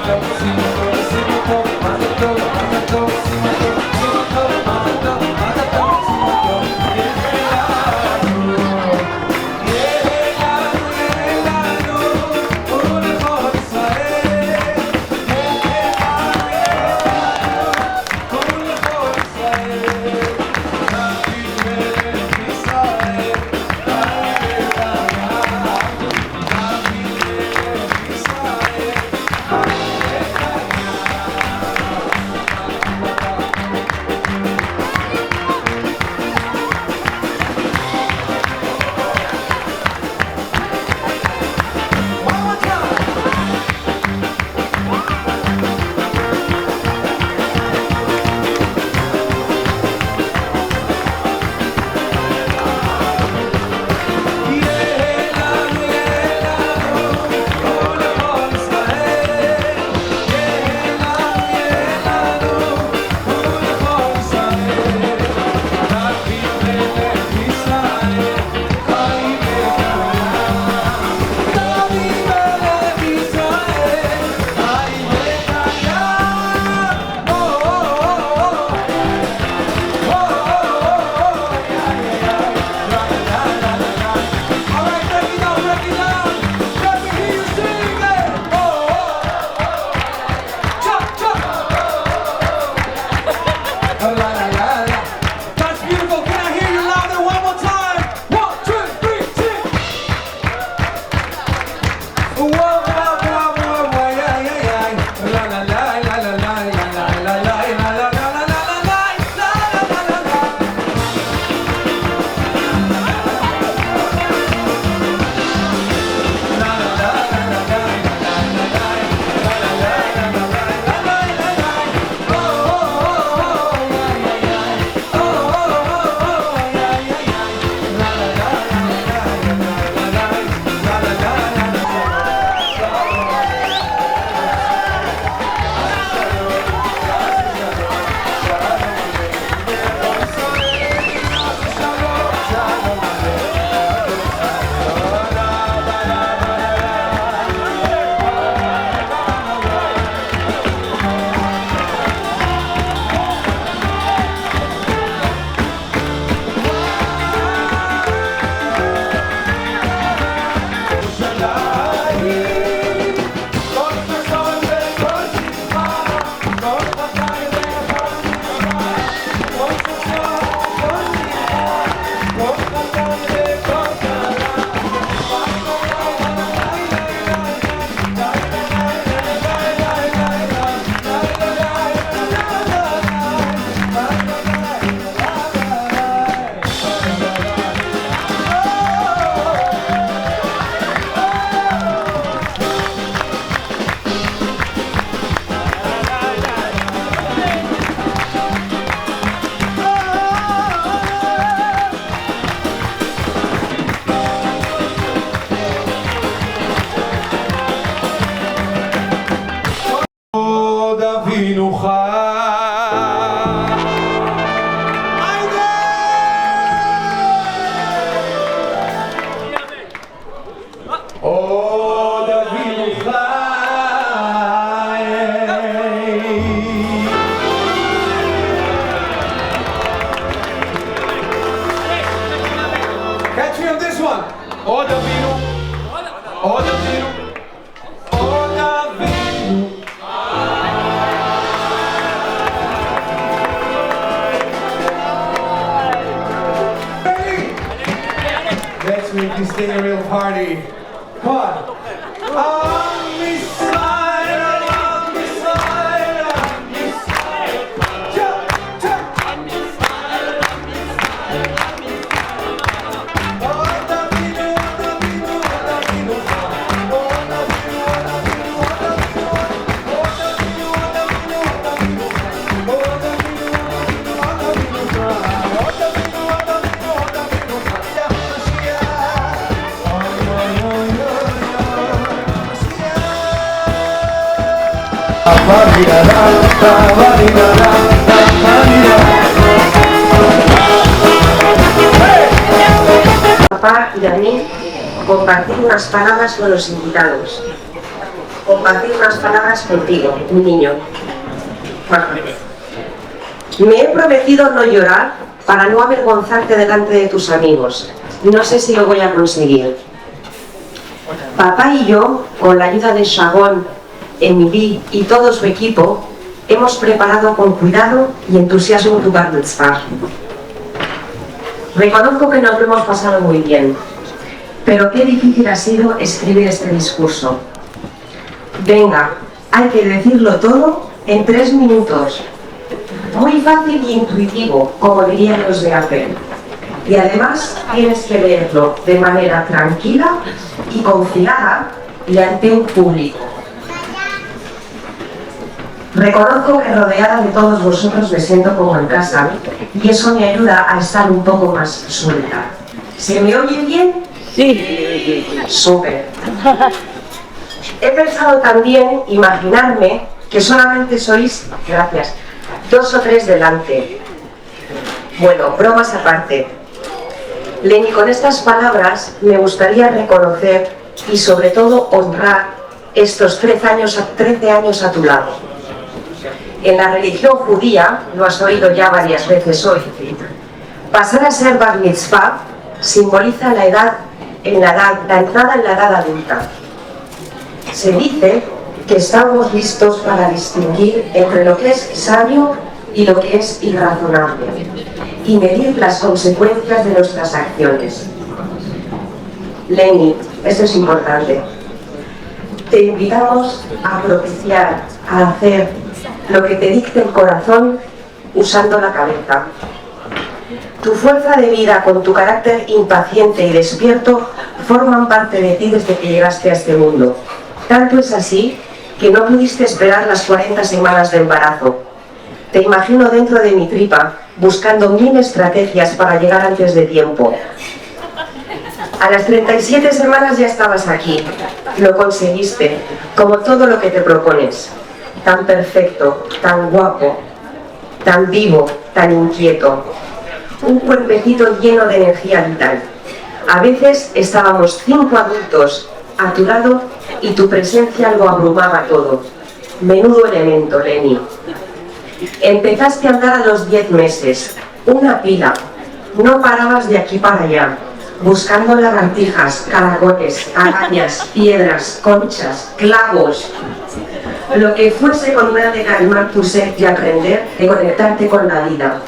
Let's make this thing a real party. Come on. On this side, on this side, on this side. Jump, jump. On this side, on this side, on this side. Oh, the vino, the vino, the vino. Oh, the vino, the vino, the vino. Oh, the vino, the vino, the vino. Oh, the vino, the vino, the vino. Oh, the vino, the vino, the vino. Papá y a mí compartir unas palabras con los invitados. Compartir unas palabras contigo, un niño. Me he prometido no llorar para no avergonzarte delante de tus amigos. No sé si lo voy a conseguir. Papá y yo, con la ayuda de Shagon, Emily y todo su equipo, hemos preparado con cuidado y entusiasmo tu bar mitzvah. Reconozco que nos lo hemos pasado muy bien, pero qué difícil ha sido escribir este discurso. Venga, hay que decirlo todo en 3 minutos. Muy fácil y intuitivo, como dirían los de Apple. Y además tienes que leerlo de manera tranquila y confiada y ante un público. Reconozco que rodeada de todos vosotros me siento como en casa y eso me ayuda a estar un poco más suelta. ¿Se me oye bien? Sí. Súper. He pensado también imaginarme que solamente sois, gracias, 2 o 3 delante. Bueno, bromas aparte. Leni, con estas palabras me gustaría reconocer y sobre todo honrar estos 13 años a tu lado. En la religión judía, lo has oído ya varias veces hoy, pasar a ser bar mitzvah simboliza la entrada en la edad adulta. Se dice que estamos listos para distinguir entre lo que es sabio y lo que es irrazonable y medir las consecuencias de nuestras acciones. Leni, esto es importante. Te invitamos a propiciar, a hacer lo que te dicte el corazón usando la cabeza. Tu fuerza de vida con tu carácter impaciente y despierto forman parte de ti desde que llegaste a este mundo. Tanto es así que no pudiste esperar las 40 semanas de embarazo. Te imagino dentro de mi tripa buscando 1000 estrategias para llegar antes de tiempo. A las 37 semanas ya estabas aquí. Lo conseguiste, como todo lo que te propones. Tan perfecto, tan guapo, tan vivo, tan inquieto. Un cuerpecito lleno de energía vital. A veces estábamos 5 adultos a tu lado y tu presencia lo abrumaba todo. Menudo elemento, Leni. Empezaste a andar a los 10 meses, una pila. No parabas de aquí para allá, buscando lagartijas, caracoles, arañas, piedras, conchas, clavos. Lo que fuese con una de calmar tu sed y aprender de conectarte con la vida.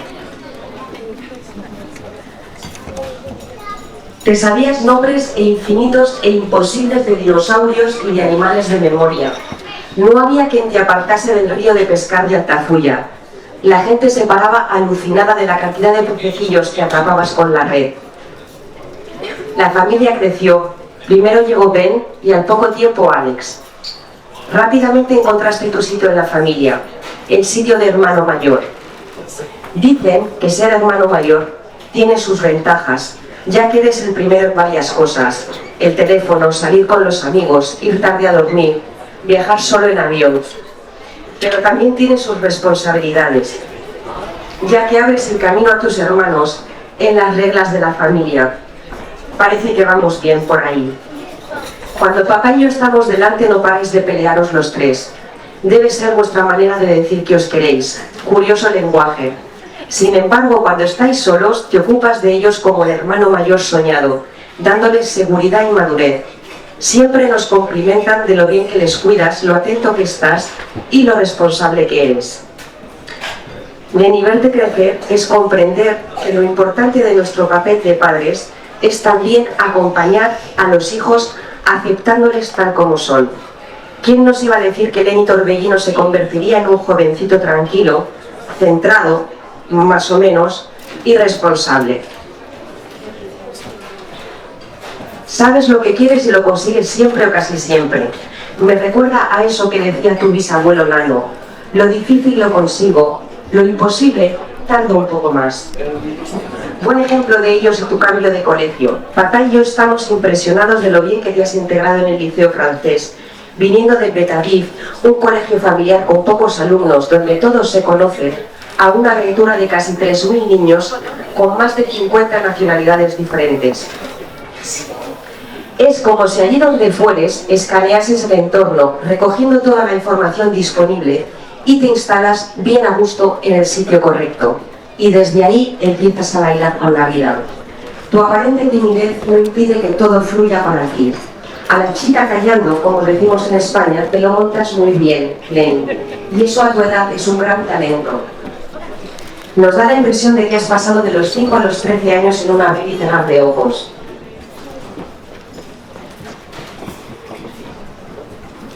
Te sabías nombres infinitos e imposibles de dinosaurios y de animales de memoria. No había quien te apartase del río de pescar de Altafulla. La gente se paraba alucinada de la cantidad de pececillos que atrapabas con la red. La familia creció. Primero llegó Ben y al poco tiempo Alex. Rápidamente encontraste tu sitio en la familia, el sitio de hermano mayor. Dicen que ser hermano mayor tiene sus ventajas, ya que eres el primero en varias cosas. El teléfono, salir con los amigos, ir tarde a dormir, viajar solo en avión. Pero también tiene sus responsabilidades, ya que abres el camino a tus hermanos en las reglas de la familia. Parece que vamos bien por ahí. Cuando papá y yo estamos delante no paráis de pelearos los 3. Debe ser vuestra manera de decir que os queréis. Curioso lenguaje. Sin embargo, cuando estáis solos, te ocupas de ellos como el hermano mayor soñado dándoles seguridad y madurez. Siempre nos complimentan de lo bien que les cuidas, lo atento que estás y lo responsable que eres. Mi nivel de crecer es comprender que lo importante de nuestro papel de padres es también acompañar a los hijos aceptándoles tal como son. ¿Quién nos iba a decir que Leni Torbellino se convertiría en un jovencito tranquilo, centrado, más o menos, y responsable? Sabes lo que quieres y lo consigues siempre o casi siempre. Me recuerda a eso que decía tu bisabuelo Nano. Lo difícil lo consigo, lo imposible tardo un poco más. Buen ejemplo de ello es tu cambio de colegio. Papá y yo estamos impresionados de lo bien que te has integrado en el liceo francés, viniendo de Betarif, un colegio familiar con pocos alumnos, donde todos se conocen, a una aventura de casi 3.000 niños con más de 50 nacionalidades diferentes. Es como si allí donde fueres escaneases el entorno, recogiendo toda la información disponible y te instalas bien a gusto en el sitio correcto. Y desde ahí empiezas a bailar con la vida. Tu aparente timidez no impide que todo fluya para ti. A la chica callando, como decimos en España, te lo montas muy bien, Leni. Y eso a tu edad es un gran talento. Nos da la impresión de que has pasado de los 5 a los 13 años en una abrir y cerrar de ojos.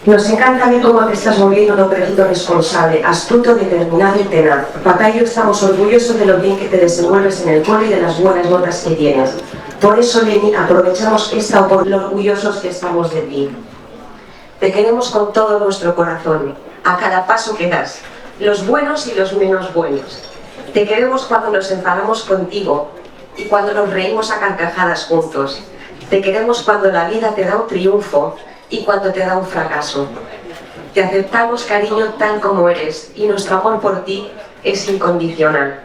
Nos encanta ver cómo te estás moviendo un hombrecito responsable, astuto, determinado y tenaz. Papá y yo estamos orgullosos de lo bien que te desenvuelves en el cole y de las buenas notas que tienes. Por eso, Leni, aprovechamos esta oportunidad, lo orgullosos que estamos de ti. Te queremos con todo nuestro corazón, a cada paso que das, los buenos y los menos buenos. Te queremos cuando nos enfadamos contigo y cuando nos reímos a carcajadas juntos. Te queremos cuando la vida te da un triunfo y cuando te da un fracaso. Te aceptamos, cariño, tal como eres, y nuestro amor por ti es incondicional.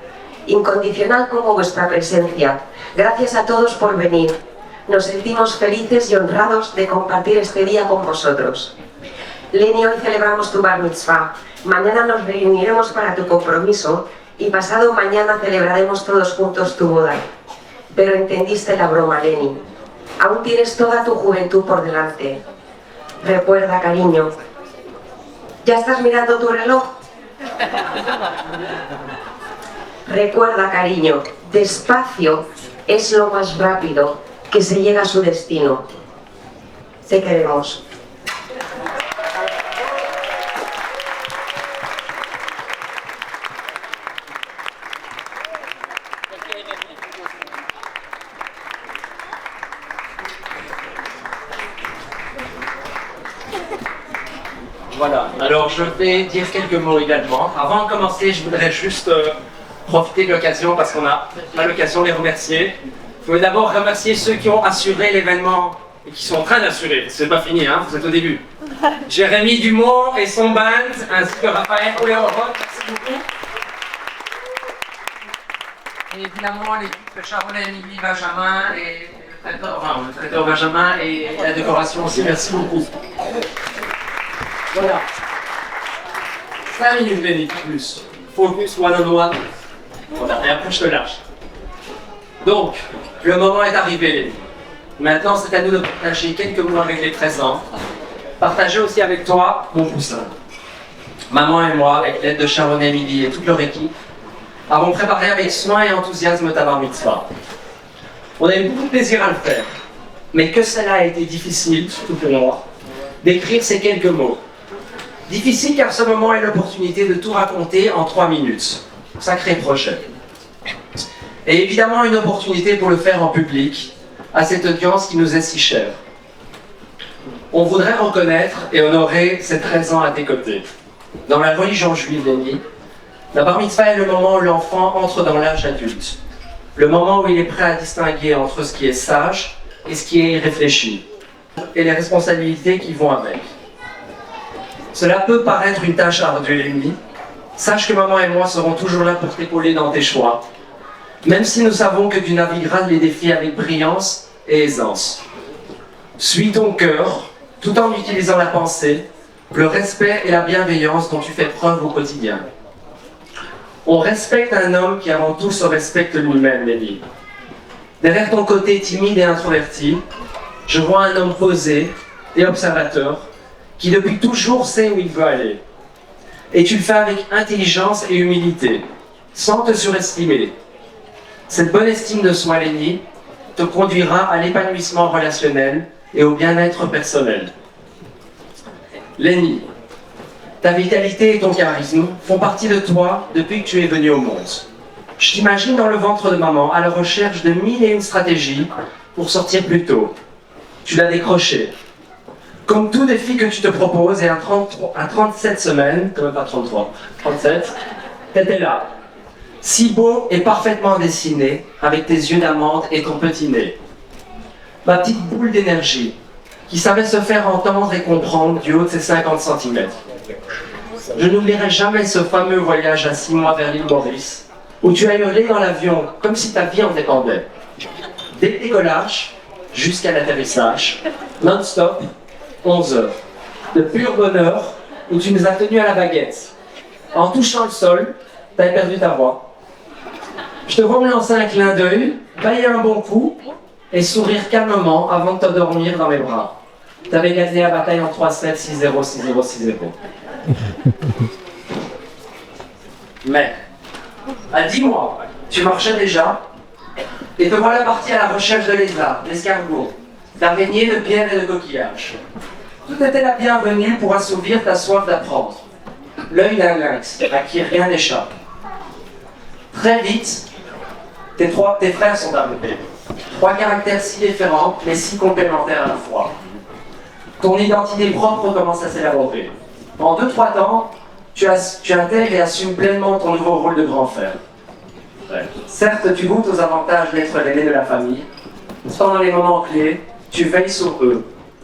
Incondicional como vuestra presencia. Gracias a todos por venir. Nos sentimos felices y honrados de compartir este día con vosotros. Leni, hoy celebramos tu Bar Mitzvah. Mañana nos reuniremos para tu compromiso y pasado mañana celebraremos todos juntos tu boda. Pero entendiste la broma, Leni. Aún tienes toda tu juventud por delante. Recuerda, cariño. ¿Ya estás mirando tu reloj? Recuerda, cariño, despacio es lo más rápido que se llega a su destino. Te queremos. Voilà, alors je vais dire quelques mots également. Avant de commencer, je voudrais juste profiter de l'occasion parce qu'on n'a pas l'occasion de les remercier. Je voudrais d'abord remercier ceux qui ont assuré l'événement et qui sont en train d'assurer. C'est pas fini, hein, vous êtes au début. Jérémy Dumont et son band, ainsi que Raphaël Oleorod, merci beaucoup. Et évidemment l'équipe Charbonnet, Émilie, Benjamin et le traiteur Benjamin et la décoration aussi, merci beaucoup. Voilà. 5 minutes, Leni, plus. Focus one-on-one. Voilà, et après je te lâche. Donc, le moment est arrivé, Leni. Maintenant, c'est à nous de partager quelques mots avec les présents. Partager aussi avec toi mon poussin. Maman et moi, avec l'aide de Sharon et Emily et toute leur équipe, avons préparé avec soin et enthousiasme ta bar mitzvah. On a eu beaucoup de plaisir à le faire, mais que cela a été difficile, surtout pour moi, d'écrire ces quelques mots. Difficile car ce moment est l'opportunité de tout raconter en 3 minutes. Sacré projet. Et évidemment une opportunité pour le faire en public, à cette audience qui nous est si chère. On voudrait reconnaître et honorer ces 13 ans à tes côtés. Dans la religion juive, Leni, la bar mitzvah est le moment où l'enfant entre dans l'âge adulte. Le moment où il est prêt à distinguer entre ce qui est sage et ce qui est irréfléchi. Et les responsabilités qui vont avec. Cela peut paraître une tâche ardue, Leni. Sache que maman et moi serons toujours là pour t'épauler dans tes choix, même si nous savons que tu navigueras les défis avec brillance et aisance. Suis ton cœur, tout en utilisant la pensée, le respect et la bienveillance dont tu fais preuve au quotidien. On respecte un homme qui avant tout se respecte lui-même, Leni. Derrière ton côté timide et introverti, je vois un homme posé et observateur qui depuis toujours sait où il veut aller. Et tu le fais avec intelligence et humilité, sans te surestimer. Cette bonne estime de soi, Lenny, te conduira à l'épanouissement relationnel et au bien-être personnel. Lenny, ta vitalité et ton charisme font partie de toi depuis que tu es venu au monde. Je t'imagine dans le ventre de maman à la recherche de 1001 stratégies pour sortir plus tôt. Tu l'as décroché. Comme tout défi que tu te proposes et à 37 semaines, quand même pas 33, 37, t'étais là. Si beau et parfaitement dessiné, avec tes yeux d'amande et ton petit nez. Ma petite boule d'énergie, qui savait se faire entendre et comprendre du haut de ses 50 cm. Je n'oublierai jamais ce fameux voyage à 6 mois vers l'île Maurice, où tu as hurlé dans l'avion comme si ta vie en dépendait. Dès le décollage jusqu'à l'atterrissage, non-stop, 11 heures. De pur bonheur, où tu nous as tenus à la baguette. En touchant le sol, tu as perdu ta voix. Je te vois me lancer un clin d'œil, bailler un bon coup et sourire calmement avant de t'endormir dans mes bras. Tu avais gagné la bataille en 3-7, 6-0, 6-0, 6-0. Mais, à 10 mois, tu marchais déjà et te voilà parti à la recherche de lézards, d'escargots, d'araignées, de pierres et de coquillages. Tout était la bienvenue pour assouvir ta soif d'apprendre. L'œil d'un lynx, à qui rien n'échappe. Très vite, tes frères sont arrivés. 3 caractères si différents, mais si complémentaires à la fois. Ton identité propre commence à s'élaborer. En 2-3 temps, tu intègres et assumes pleinement ton nouveau rôle de grand frère. Certes, tu goûtes aux avantages d'être l'aîné de la famille. Pendant les moments clés, tu veilles sur eux.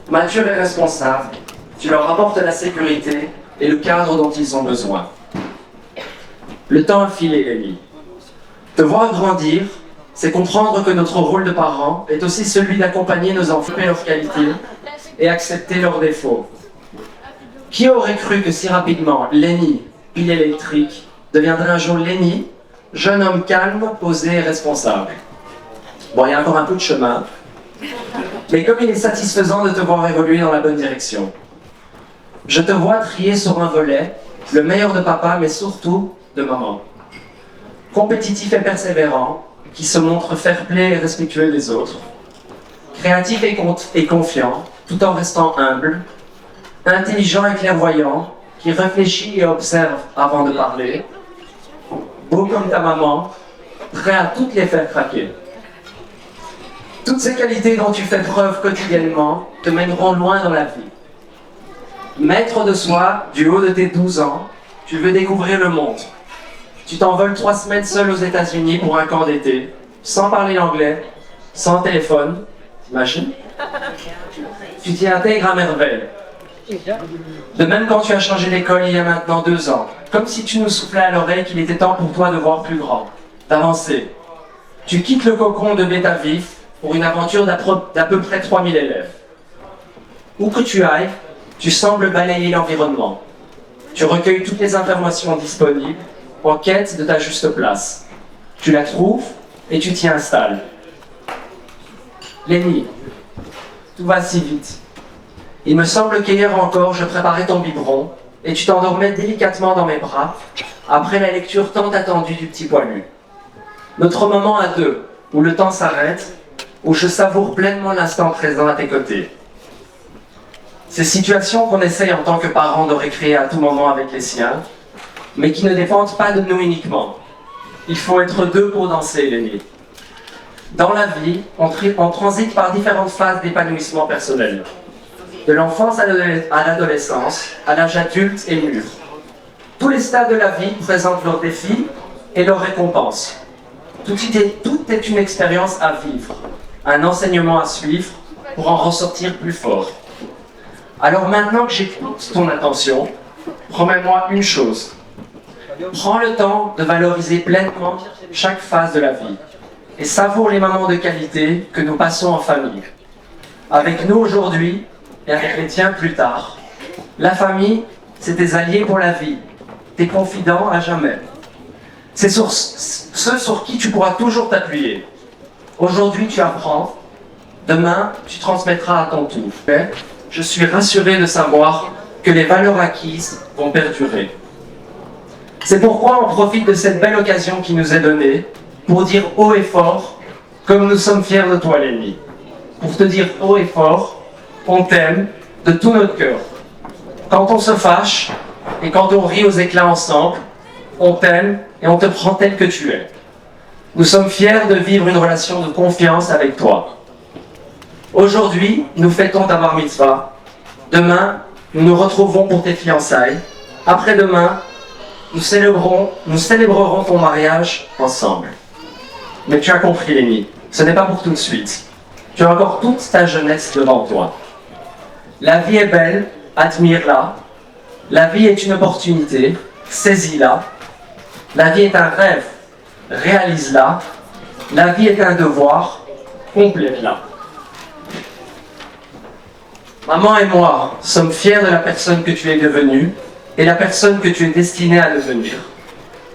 Mature et responsable, tu leur apportes la sécurité et le cadre dont ils ont besoin. Le temps a filé, Ellie. Te voir grandir, c'est comprendre que notre rôle de parent est aussi celui d'accompagner nos enfants et leurs qualités et accepter leurs défauts. Qui aurait cru que si rapidement, Lenny, pile électrique, deviendrait un jour Lenny, jeune homme calme, posé et responsable. Bon, il y a encore un peu de chemin, mais comme il est satisfaisant de te voir évoluer dans la bonne direction. Je te vois trier sur un volet, le meilleur de papa, mais surtout de maman. Compétitif et persévérant, qui se montre fair-play et respectueux des autres. Créatif et confiant, tout en restant humble. Intelligent et clairvoyant, qui réfléchit et observe avant de parler. Beau comme ta maman, prêt à toutes les faire craquer. Toutes ces qualités dont tu fais preuve quotidiennement te mèneront loin dans la vie. Maître de soi, du haut de tes 12 ans, tu veux découvrir le monde. Tu t'envoles 3 semaines seul aux États-Unis pour un camp d'été, sans parler anglais, sans téléphone, t'imagines? Tu t'y intègres à merveille. De même quand tu as changé d'école il y a maintenant 2 ans, comme si tu nous soufflais à l'oreille qu'il était temps pour toi de voir plus grand, d'avancer. Tu quittes le cocon de Beta Vif pour une aventure d'à peu près 3000 élèves. Où que tu ailles, tu sembles balayer l'environnement. Tu recueilles toutes les informations disponibles en quête de ta juste place. Tu la trouves et tu t'y installes. Lenny, tout va si vite. Il me semble qu'hier encore, je préparais ton biberon et tu t'endormais délicatement dans mes bras après la lecture tant attendue du petit poilu. Notre moment à deux, où le temps s'arrête, où je savoure pleinement l'instant présent à tes côtés. Ces situations qu'on essaye en tant que parents de récréer à tout moment avec les siens, mais qui ne dépendent pas de nous uniquement. Il faut être deux pour danser, Lenny. Dans la vie, on transite par différentes phases d'épanouissement personnel. De l'enfance à l'adolescence, à l'âge adulte et mûr. Tous les stades de la vie présentent leurs défis et leurs récompenses. Tout est une expérience à vivre, un enseignement à suivre pour en ressortir plus fort. Alors maintenant que j'ai toute ton attention, promets-moi une chose. Prends le temps de valoriser pleinement chaque phase de la vie et savoure les moments de qualité que nous passons en famille. Avec nous aujourd'hui et avec les tiens plus tard. La famille, c'est tes alliés pour la vie, tes confidents à jamais. C'est ceux sur qui tu pourras toujours t'appuyer. Aujourd'hui, tu apprends. Demain, tu transmettras à ton tour. Je suis rassuré de savoir que les valeurs acquises vont perdurer. C'est pourquoi on profite de cette belle occasion qui nous est donnée pour dire haut et fort comme nous sommes fiers de toi, Lénie. Pour te dire haut et fort, on t'aime de tout notre cœur. Quand on se fâche et quand on rit aux éclats ensemble, on t'aime et on te prend tel que tu es. Nous sommes fiers de vivre une relation de confiance avec toi. Aujourd'hui, nous fêtons ta bar mitzvah. Demain, nous nous retrouvons pour tes fiançailles. Après-demain, nous célébrerons ton mariage ensemble. Mais tu as compris, Lénie, ce n'est pas pour tout de suite. Tu as encore toute ta jeunesse devant toi. La vie est belle, admire-la. La vie est une opportunité, saisis-la. La vie est un rêve, réalise-la. La vie est un devoir, complète-la. Maman et moi sommes fiers de la personne que tu es devenue et la personne que tu es destinée à devenir.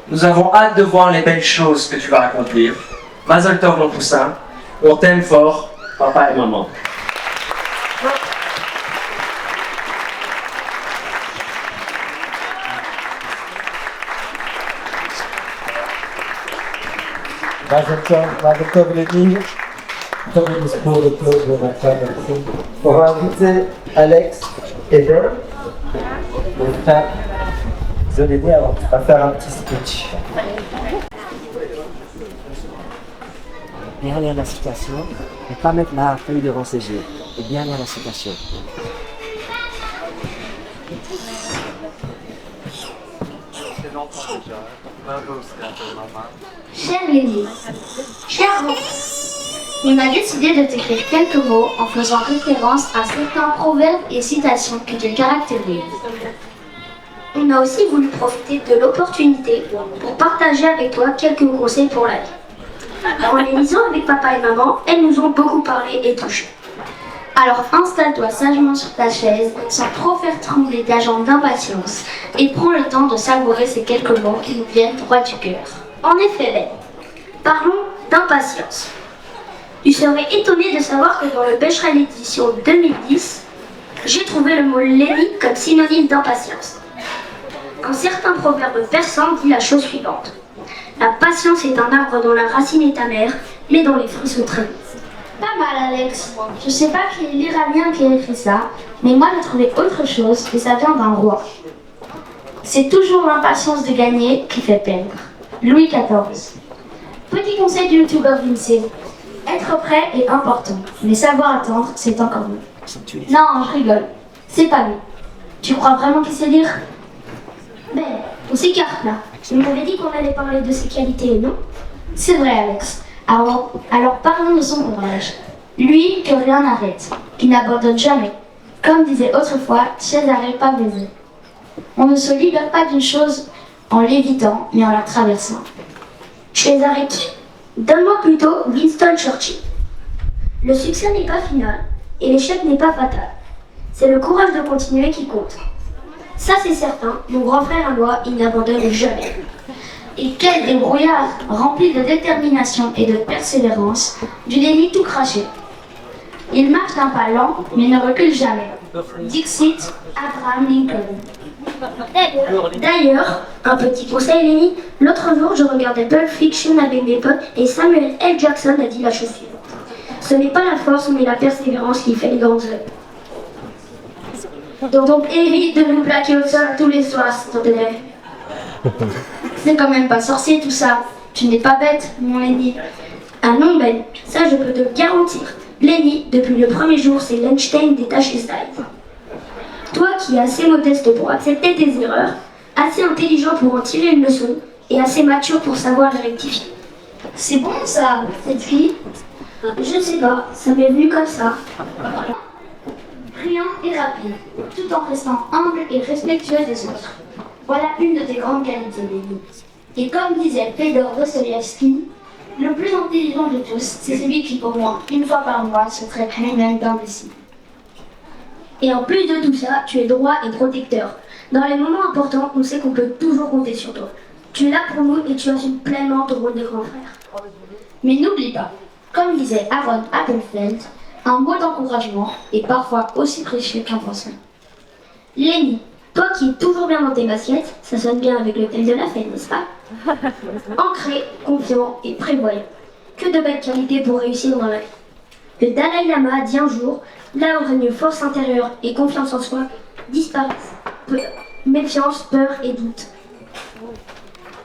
Nous avons hâte de voir les belles choses que tu vas accomplir. Mazel tov, mon poussin. On t'aime fort, papa et maman. Mazel tov, Lénie. Comme le discours de Claude de ma femme, merci. On va inviter Alex et Ben, les frères, de l'aider à faire un petit speech. Bien lire la citation et pas mettre la feuille devant ses yeux. Et bien lire la citation. Cher Lénie, cher Romain, on a décidé de t'écrire quelques mots en faisant référence à certains proverbes et citations qui te caractérisent. On a aussi voulu profiter de l'opportunité pour partager avec toi quelques conseils pour la vie. En les lisant avec papa et maman, elles nous ont beaucoup parlé et touché. Alors installe-toi sagement sur ta chaise, sans trop faire trembler ta jambe d'impatience, et prends le temps de savourer ces quelques mots qui nous viennent droit du cœur. En effet, Ben, parlons d'impatience. Tu serais étonné de savoir que dans le Becherel édition 2010, j'ai trouvé le mot Lénie comme synonyme d'impatience. Un certain proverbe persan dit la chose suivante. La patience est un arbre dont la racine est amère, mais dont les fruits sont très doux. Pas mal, Alex. Je sais pas qui est l'Iranien qui a écrit ça, mais moi j'ai trouvé autre chose et ça vient d'un roi. C'est toujours l'impatience de gagner qui fait perdre. Louis XIV. Petit conseil du youtubeur Vinci. Être prêt est important, mais savoir attendre, c'est encore mieux. Non, je rigole. C'est pas lui. Tu crois vraiment qu'il sait lire? Ben, on s'écarte là. On m'avait dit qu'on allait parler de ses qualités, non? C'est vrai, Alex. Alors parlons de son courage. Lui que rien n'arrête, qui n'abandonne jamais. Comme disait autrefois Césare Pavese. On ne se libère pas d'une chose en l'évitant, mais en la traversant. Césare qui? Donne-moi plutôt Winston Churchill. Le succès n'est pas final et l'échec n'est pas fatal. C'est le courage de continuer qui compte. Ça c'est certain, mon grand frère à moi, il n'abandonne jamais. Et quel débrouillard, rempli de détermination et de persévérance, du déni tout craché. Il marche d'un pas lent, mais ne recule jamais. Dixit Abraham Lincoln. D'ailleurs, un petit conseil, Lénie, l'autre jour je regardais Pulp Fiction avec mes potes et Samuel L. Jackson a dit la chose suivante. Ce n'est pas la force mais la persévérance qui fait les grands œuvres. Donc évite de nous plaquer au sol tous les soirs, s'il te plaît. C'est quand même pas sorcier tout ça. Tu n'es pas bête, mon Lénie. Ah non, Ben, ça je peux te le garantir. Lénie, depuis le premier jour, c'est l'Einstein des tâches style. Toi qui es assez modeste pour accepter tes erreurs, assez intelligent pour en tirer une leçon, et assez mature pour savoir les rectifier. C'est bon ça, cette fille? Je sais pas, ça m'est venu comme ça. Brillant et rapide, tout en restant humble et respectueux des autres. Voilà une de tes grandes qualités, Lénie. Et comme disait Fedor Dostoïevski, le plus intelligent de tous, c'est celui qui, au moins une fois par mois, se traite lui-même d'imbécile. Et en plus de tout ça, tu es droit et protecteur. Dans les moments importants, on sait qu'on peut toujours compter sur toi. Tu es là pour nous et tu assumes pleinement ton rôle de grand frère. Mais n'oublie pas, Comme disait Aaron Appelfeld, un mot d'encouragement est parfois aussi précieux qu'un poisson. Lenny, toi qui es toujours bien dans tes baskets, ça sonne bien avec le thème de la fête, n'est-ce pas? Ancré, confiant et prévoyant. Que de belles qualités pour réussir dans la vie. Le Dalai Lama a dit un jour, là où règne force intérieure et confiance en soi, disparaissent méfiance, peur et doute.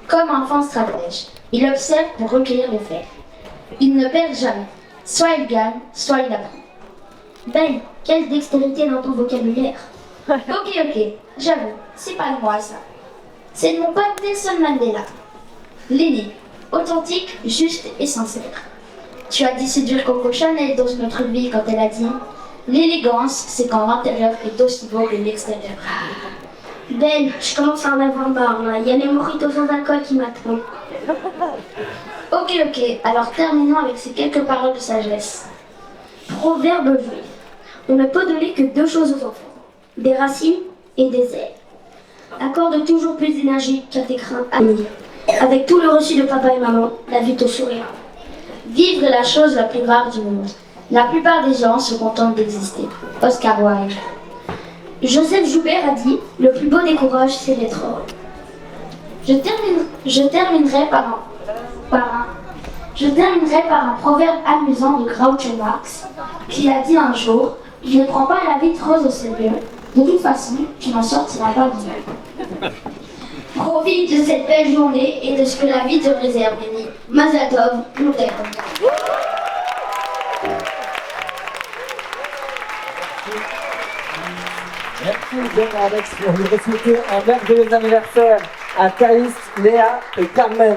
Comme un enfant stratège, il observe pour recueillir les faits. Il ne perd jamais. Soit il gagne, soit il apprend. Ben, quelle dextérité dans ton vocabulaire. Ok, j'avoue, c'est pas de moi ça. C'est de mon pote Nelson Mandela. Lenny, authentique, juste et sincère. Tu as dit séduire Coco Chanel dans notre vie quand elle a dit l'élégance, c'est quand l'intérieur est aussi beau que l'extérieur. Ben, je commence à en avoir marre là. Il y a les mojitos sans alcool qui m'attendent. Ok, alors terminons avec ces quelques paroles de sagesse. Proverbe juif. On ne peut donner que deux choses aux enfants. Des racines et des ailes. Accorde toujours plus d'énergie qu'à tes craintes à venir. Avec tout le reçu de papa et maman, la vie te sourira. Vivre est la chose la plus rare du monde. La plupart des gens se contentent d'exister. Oscar Wilde. Joseph Joubert a dit « Le plus beau des courages, c'est d'être heureux ». Je terminerai par un proverbe amusant de Groucho Marx qui a dit un jour « Je ne prends pas la vie rose au sérieux. De toute façon, tu n'en sortiras pas vivant. » Profite de cette belle journée et de ce que la vie te réserve, Lenny. Mazal Tov, Loutek. Merci bien Alex pour lui souhaiter un merveilleux anniversaire à Thaïs, Léa et Carmen.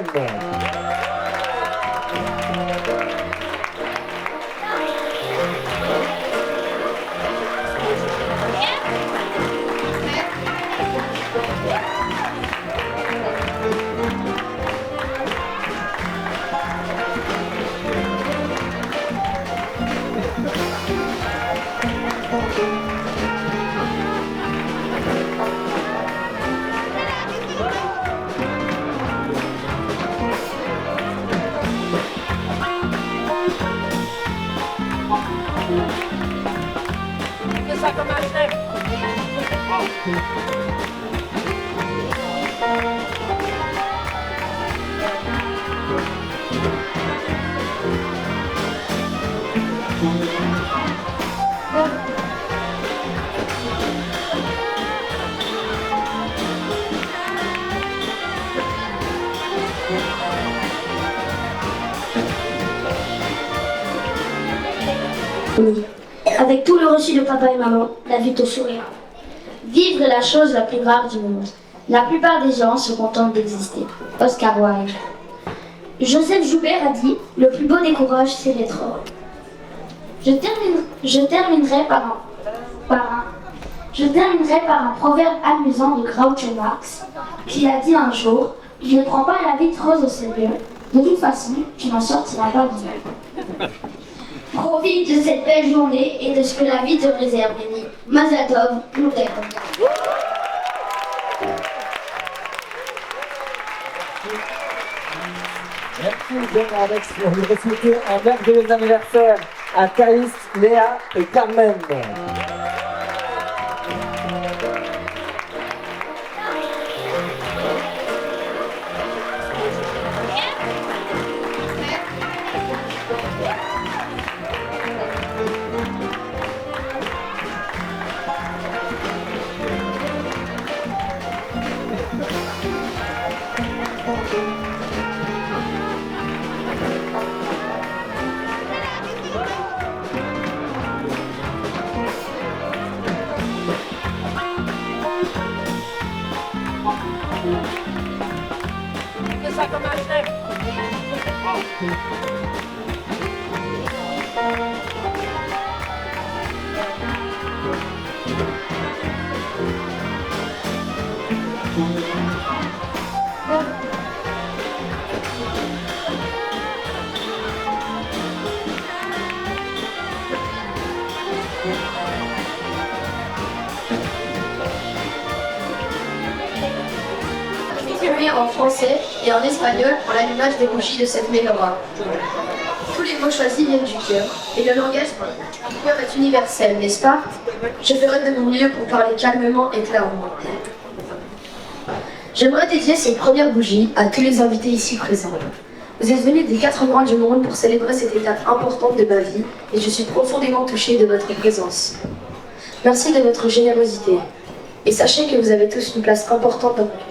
Avec tout le reçu de papa et maman, la vie te sourira. Vivre est la chose la plus rare du monde. La plupart des gens se contentent d'exister. Oscar Wilde. Joseph Joubert a dit « Le plus beau des courages, c'est d'être heureux ». Je terminerai par un proverbe amusant de Groucho Marx qui a dit un jour « Je ne prends pas la vie rose au sérieux. De toute façon, tu n'en sortiras pas vivant. » Profite de cette belle journée et de ce que la vie te réserve, Lenny. Mazal Tov, Loutek. Merci bien Alex pour lui souhaiter un merveilleux anniversaire à Thaïs, Léa et Carmen. En français et en espagnol pour l'allumage des bougies de cette menorah. Tous les Les mots choisis viennent du cœur, et le langage du cœur est universel, n'est-ce pas? Je ferai de mon mieux pour parler calmement et clairement. J'aimerais dédier cette première bougie à tous les invités ici présents. Vous êtes venus des 4 coins du monde pour célébrer cette étape importante de ma vie, et je suis profondément touchée de votre présence. Merci de votre générosité, et sachez que vous avez tous une place importante dans mon cœur.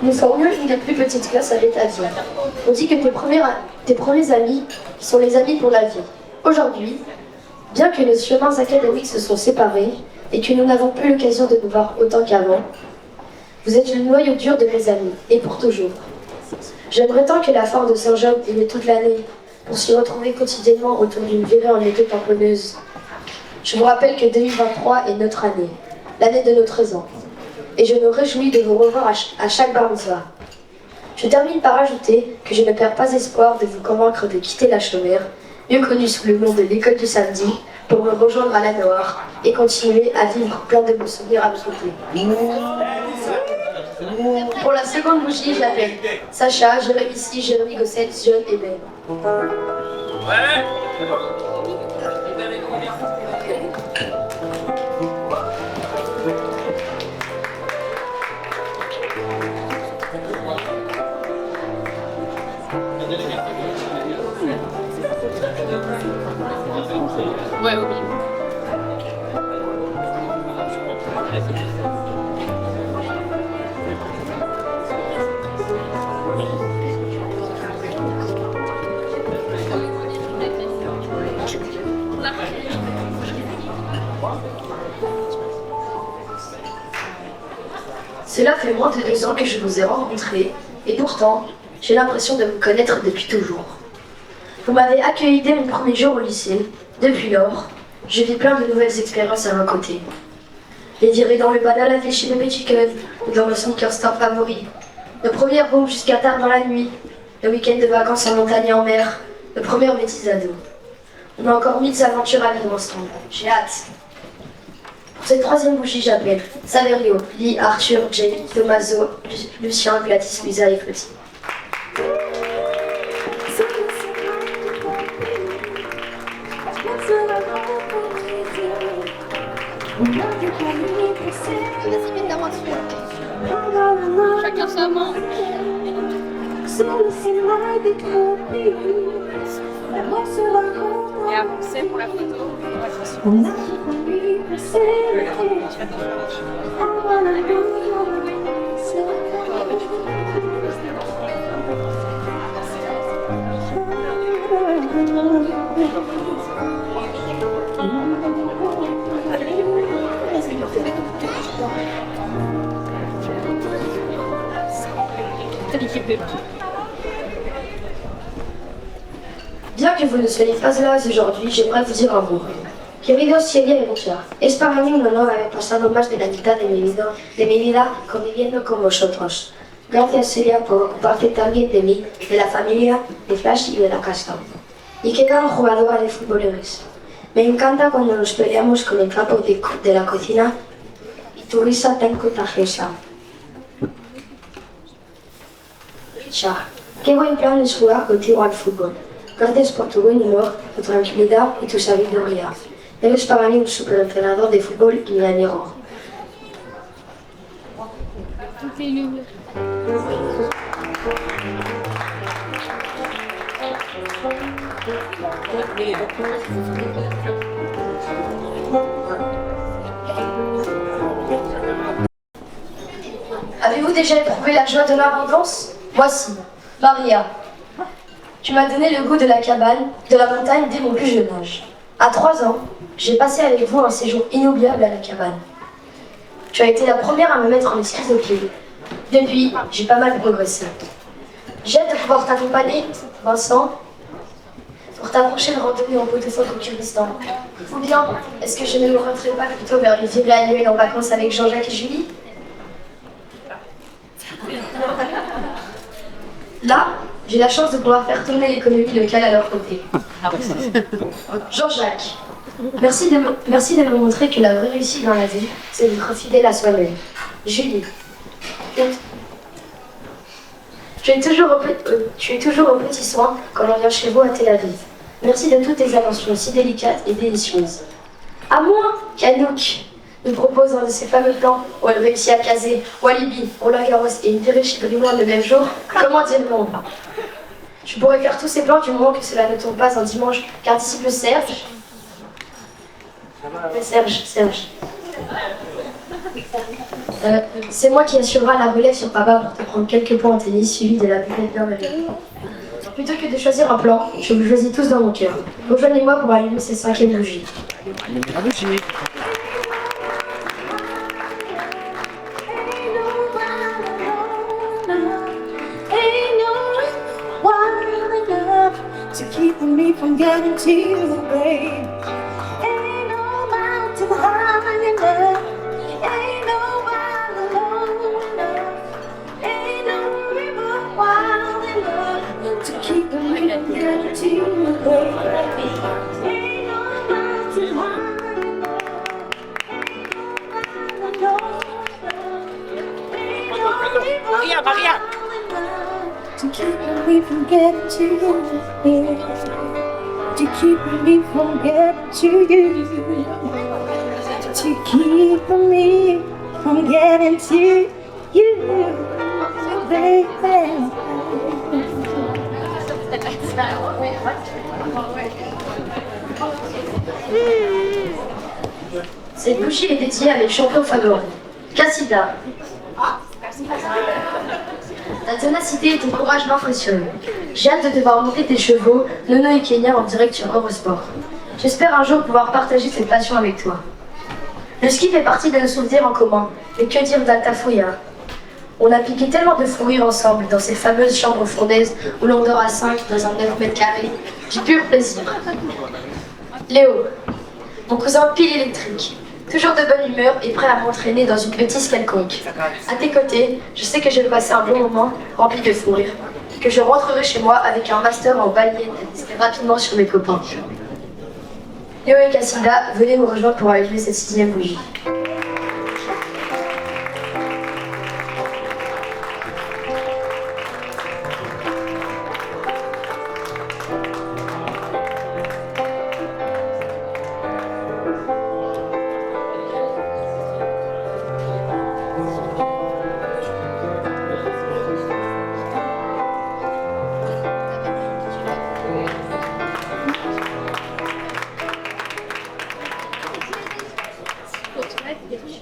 Nous formions une des plus petites classes avec ta vie. On dit que tes premiers amis sont les amis pour la vie. Aujourd'hui, bien que nos chemins académiques se sont séparés et que nous n'avons plus l'occasion de nous voir autant qu'avant, vous êtes le noyau dur de mes amis, et pour toujours. J'aimerais tant que la foire de Saint-Jean durait toute l'année pour s'y retrouver quotidiennement autour d'une virée en été tamponneuse. Je vous rappelle que 2023 est notre année, l'année de nos 13 ans. Et je me réjouis de vous revoir à chaque bar mitzvah. Je termine par ajouter que je ne perds pas espoir de vous convaincre de quitter la chômère, mieux connue sous le nom de l'école du samedi, pour me rejoindre à la Noire et continuer à vivre plein de beaux souvenirs à vos côtés. Pour la seconde bougie, j'appelle Sacha, Jérémy Gosset, John et Ben. Ouais, oui. Cela fait moins de 2 ans que je vous ai rencontrés, et pourtant, j'ai l'impression de vous connaître depuis toujours. Vous m'avez accueilli dès mon premier jour au lycée. Depuis lors, je vis plein de nouvelles expériences à vos côtés. Les virées dans le bas à la vie chez le Mexicain ou dans le sneaker store favori. Nos premières bombes jusqu'à tard dans la nuit. Le week-end de vacances en montagne et en mer. Nos premières bêtises ados. On a encore 1000 aventures à vivre ensemble. J'ai hâte. Pour cette troisième bougie, j'appelle Saverio, Lee, Arthur, Jamie, Tommaso, Lucien, Gladys, Luisa et Flotti. Chacun sa main. Et avancer pour la photo. Bien que vous ne soyez pas là aujourd'hui, j'aimerais vous dire un mot. Queridos Celia y Lucha, es para mí un honor haber pasado más de la mitad de mi vida conviviendo con vosotros. Gracias Celia por ocuparte también de mí, de la familia, de Flash y de la casa. Y que gran jugadora de fútbol eres. Me encanta cuando nos peleamos con el trapo de la cocina y tu risa tan contagiosa. Richa, qué buen plan es jugar contigo al fútbol. Gracias por tu buen humor, tu tranquilidad y tu sabiduría. Eres para mí un superentrenador de fútbol y mi amigo. Avez-vous déjà éprouvé la joie de l'abondance? Voici, Maria. Tu m'as donné le goût de la cabane, de la montagne dès mon plus jeune âge. À 3 ans, j'ai passé avec vous un séjour inoubliable à la cabane. Tu as été la première à me mettre en esquisse au pied. Depuis, j'ai pas mal progressé. J'ai hâte de pouvoir t'accompagner, Vincent, pour ta prochaine randonnée en Pot-de-Phoque au Kurdistan. Ou bien, est-ce que je ne me rentrerai pas plutôt vers les virées annuelles en vacances avec Jean-Jacques et Julie? Là, j'ai la chance de pouvoir faire tourner l'économie locale à leur côté. Jean-Jacques, merci de me montrer que la vraie réussite dans la vie, c'est d'être fidèle à soi-même. Julie, tu es toujours au petit soin quand on vient chez vous à Tel Aviv. Merci de toutes tes attentions si délicates et délicieuses. À moins qu'Anouk nous propose un de ces fameux plans où elle réussit à caser Walibi, Roland Garros et une virée chez Brimoine le même jour, comment dire non? Je pourrais faire tous ces plans du moment que cela ne tombe pas un dimanche, car disciple Serge. Serge. C'est moi qui assurera la relève sur papa pour te prendre quelques points en tennis suivi de la buvette bien belle. Plutôt que de choisir un plan, je vous choisis tous dans mon cœur. Rejoignez-moi pour allumer ces 5e bougies. La bougie. To keep me from getting to you, babe. Ain't no mountain high enough. Ain't no valley low enough. Ain't no river wild enough to keep me from getting to you, babe. Ain't no mountain high enough. Ain't no valley low enough. Maria. To keep me from getting to you, to keep me from getting to you, to keep me from getting to you, baby. Cette bougie est dédiée à mes champions favoris. Cassida. Ta ténacité et ton courage m'impressionnent. J'ai hâte de te voir monter tes chevaux, Nono et Kenya en direct sur Eurosport. J'espère un jour pouvoir partager cette passion avec toi. Le ski fait partie de nos souvenirs en commun, mais que dire d'Altafulla? On a piqué tellement de fou rire ensemble dans ces fameuses chambres fournaises où l'on dort à 5 dans un 9 mètres carrés. Du pur plaisir. Léo, mon cousin pile électrique. Toujours de bonne humeur et prêt à m'entraîner dans une bêtise quelconque. À tes côtés, je sais que je vais passer un bon moment rempli de fou rire. Que je rentrerai chez moi avec un master en ballet et rapidement sur mes copains. Léo et Cassida, venez nous rejoindre pour allumer cette 6e bougie.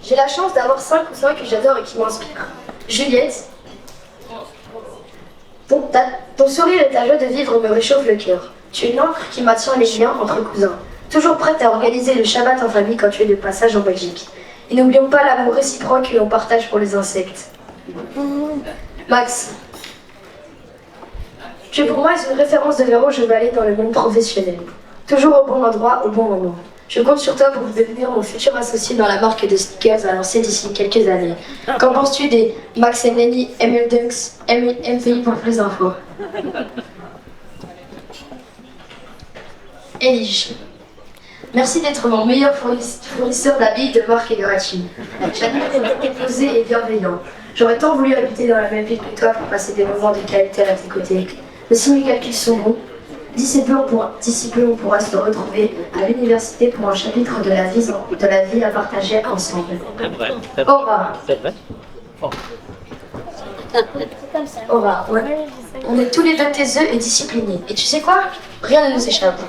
J'ai la chance d'avoir 5 cousins que j'adore et qui m'inspirent. Juliette, ton sourire et ta joie de vivre me réchauffent le cœur. Tu es l'encre qui maintient les liens entre cousins. Toujours prête à organiser le Shabbat en famille quand tu es de passage en Belgique. Et n'oublions pas l'amour réciproque que l'on partage pour les insectes. Max, tu es pour moi une référence de vers où je vais aller dans le monde professionnel. Toujours au bon endroit, au bon moment. Je compte sur toi pour devenir mon futur associé dans la marque de sneakers à lancer d'ici quelques années. Qu'en penses-tu des Max & Lenny, Emil Dunks, MVI pour plus d'infos? Elige, merci d'être mon meilleur fournisseur d'habits, de marque et de ratching. J'admire tes côtés posés et bienveillants. J'aurais tant voulu habiter dans la même ville que toi pour passer des moments de qualité à tes côtés. Mais si mes calculs sont bons, d'ici peu on pourra se retrouver à l'université pour un chapitre de la vie à partager ensemble. Au revoir. Au revoir, ouais. On est tous les deux taiseux et disciplinés. Et tu sais quoi? Rien ne nous échappe.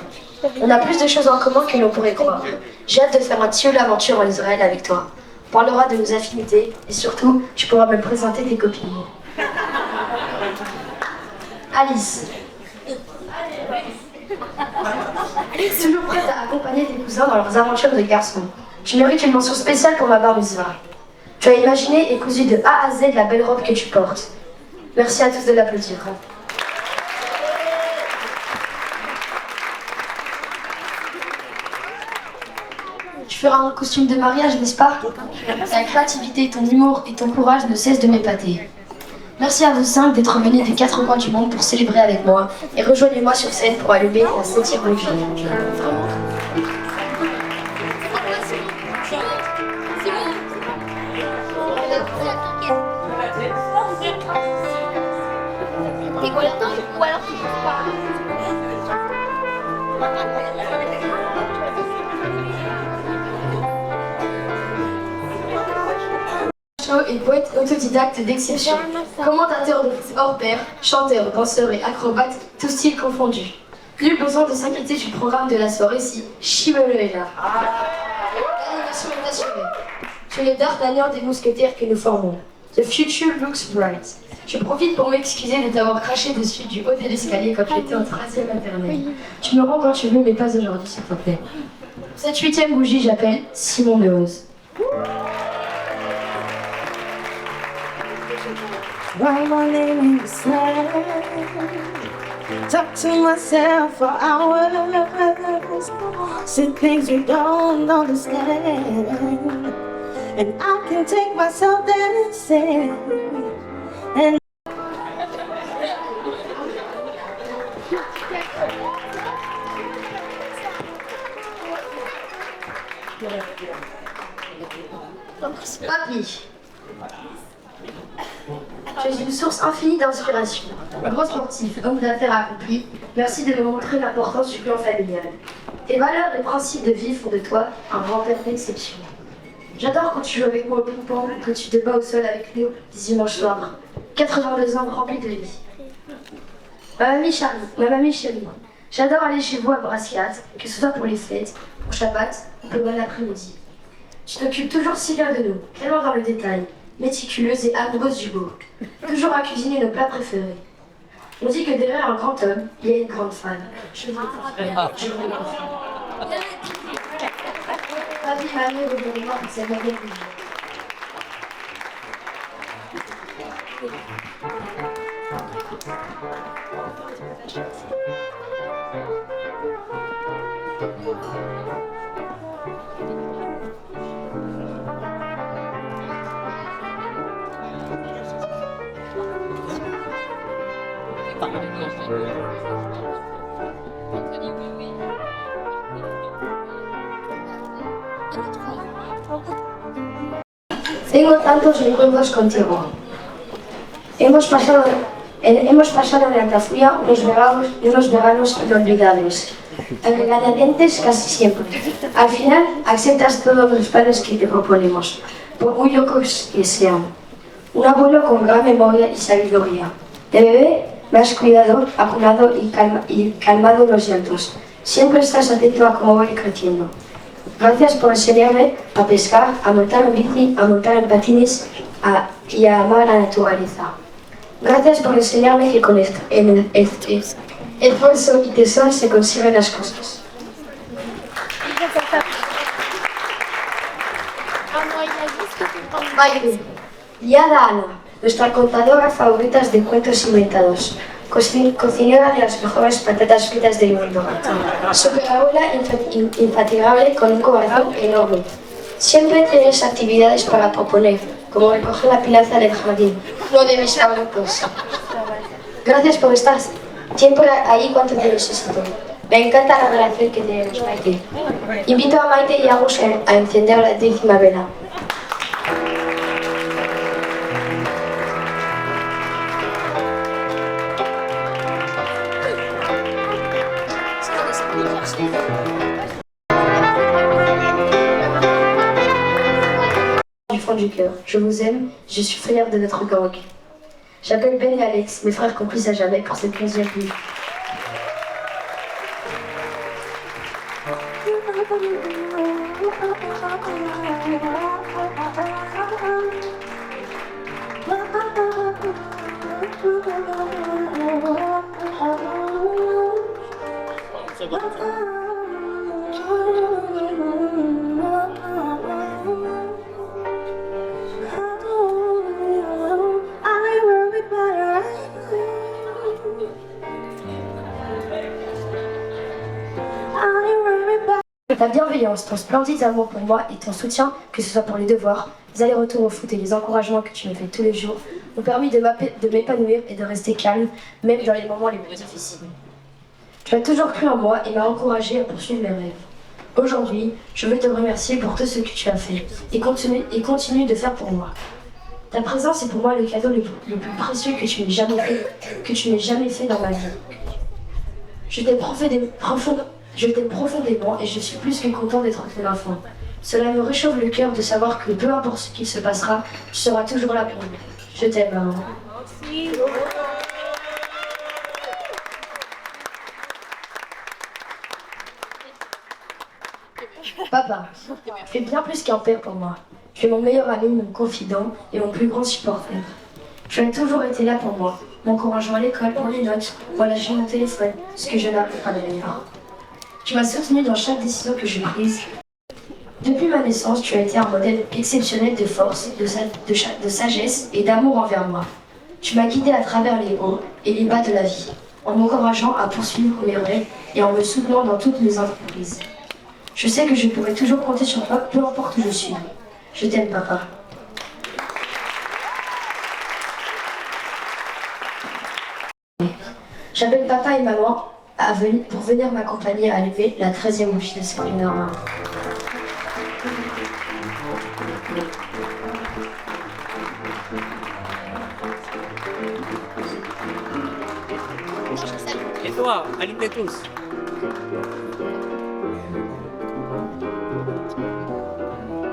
On a plus de choses en commun que l'on pourrait croire. J'ai hâte de faire un tilleul aventure en Israël avec toi. On parlera de nos affinités et surtout, tu pourras me présenter tes copines. Alice. Toujours prête à accompagner tes cousins dans leurs aventures de garçons. Tu mérites une mention spéciale pour ma bar mitzvah. Tu as imaginé et cousu de A à Z la belle robe que tu portes. Merci à tous de l'applaudir. Tu feras un costume de mariage, n'est-ce pas? Ta créativité, ton humour et ton courage ne cessent de m'épater. Merci à vous 5 d'être venus des 4 coins du monde pour célébrer avec moi et rejoignez-moi sur scène pour allumer la 7e bougie. Et poète autodidacte d'exception, commentateur de foot hors pair, chanteur, danseur et acrobate, tous styles confondus. Plus besoin de s'inquiéter du programme de la soirée si Chimelo est là. L'animation est assurée. Tu es le d'Artagnan des mousquetaires que nous formons. The future looks bright. Je profite pour m'excuser de t'avoir craché dessus du haut de l'escalier quand tu étais en 13e maternelle. Tu me rends quand tu veux, mais pas aujourd'hui, s'il te plaît. Pour cette 8e bougie, j'appelle Simon Deose. Write my name in the sand. Talk to myself for hours. Say things you don't understand. And I can take myself dancing. And Papy. Tu es une source infinie d'inspiration. Grand sportif, homme d'affaires accompli, merci de me montrer l'importance du clan familial. Tes valeurs et principes de vie font de toi un grand-père d'exception. J'adore quand tu joues avec moi au ping-pong, que tu te bats au sol avec nous les dimanches soirs. 82 ans remplis de vie. Ma mamie chérie, j'adore aller chez vous à Brascat, que ce soit pour les fêtes, pour Shabbat ou pour bon après-midi. Tu t'occupes toujours si bien de nous, tellement dans le détail, méticuleuse et amoureuse du beau, toujours à cuisiner nos plats préférés. On dit que derrière un grand homme, il y a une grande femme. Je vous le confirme. Papy, mamie, revenez-moi pour cette belle bougie. Tengo tantos recuerdos contigo. Hemos pasado en Altafulla unos veranos inolvidables, agradecientes casi siempre. Al final, aceptas todos los planes que te proponemos, por muy locos que sean. Un abuelo con gran memoria y sabiduría. De bebé, me has cuidado, acunado y calmado los llantos. Siempre estás atento a cómo voy creciendo. Gracias por enseñarme a pescar, a montar en bici, a montar en patines y a amar la naturaleza. Gracias por enseñarme que con esfuerzo y tesón se consiguen las cosas. Liada Ana, nuestra contadora favorita de cuentos inventados. Cocinera de las mejores patatas fritas del mundo. Superabuela infatigable con un corazón enorme. Siempre tienes actividades para proponer, como recoger la pilaza del jardín, uno de mis favoritos. Gracias por estar siempre ahí cuando te necesito. Me encanta la relación que tenemos, Maite. Invito a Maite y a Agus a encender la 10ª vela. Du fond du cœur, je vous aime, je suis fière de notre gang. J'appelle Ben et Alex, mes frères complices à jamais pour cette 15e nuit. Ta bienveillance, ton splendide amour pour moi et ton soutien, que ce soit pour les devoirs, les allers-retours au foot et les encouragements que tu me fais tous les jours, m'ont permis de m'épanouir et de rester calme, même dans les moments les plus difficiles. Tu as toujours cru en moi et m'as encouragé à poursuivre mes rêves. Aujourd'hui, je veux te remercier pour tout ce que tu as fait et continue de faire pour moi. Ta présence est pour moi le cadeau le plus précieux que tu n'aies jamais fait dans ma vie. Je t'aime profondément et je suis plus que content d'être ton enfant. Cela me réchauffe le cœur de savoir que peu importe ce qu'il se passera, tu seras toujours là pour nous. Je t'aime, maman. Papa, tu es bien plus qu'un père pour moi. Tu es mon meilleur ami, mon confident et mon plus grand supporter. Tu as toujours été là pour moi, m'encourageant à l'école pour les notes, ou à lâcher mon téléphone, ce que je n'arrive pas d'ailleurs. Tu m'as soutenu dans chaque décision que j'ai prise. Depuis ma naissance, tu as été un modèle exceptionnel de force, de sagesse et d'amour envers moi. Tu m'as guidé à travers les hauts et les bas de la vie, en m'encourageant à poursuivre mes rêves et en me soutenant dans toutes mes entreprises. Je sais que je pourrai toujours compter sur toi, peu importe où je suis. Je t'aime, papa. J'appelle papa et maman pour venir m'accompagner à lever la 13e bougie de Saint-Bernard. Et toi, alignez tous.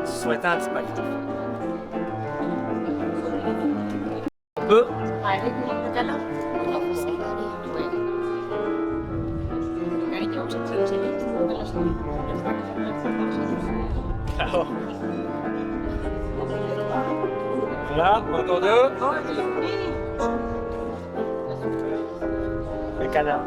Souhaite un petit peu. Peu. Alors. Voilà, encore deux. Le canard.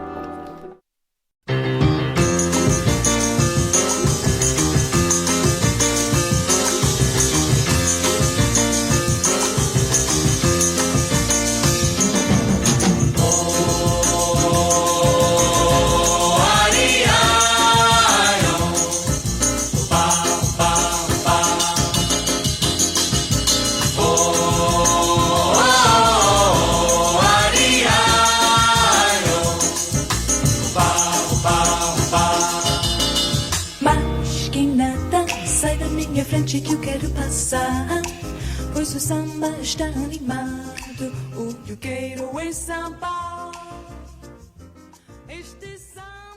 Frente que eu quero passar, pois o samba está animado. O que eu quero é samba. Este samba.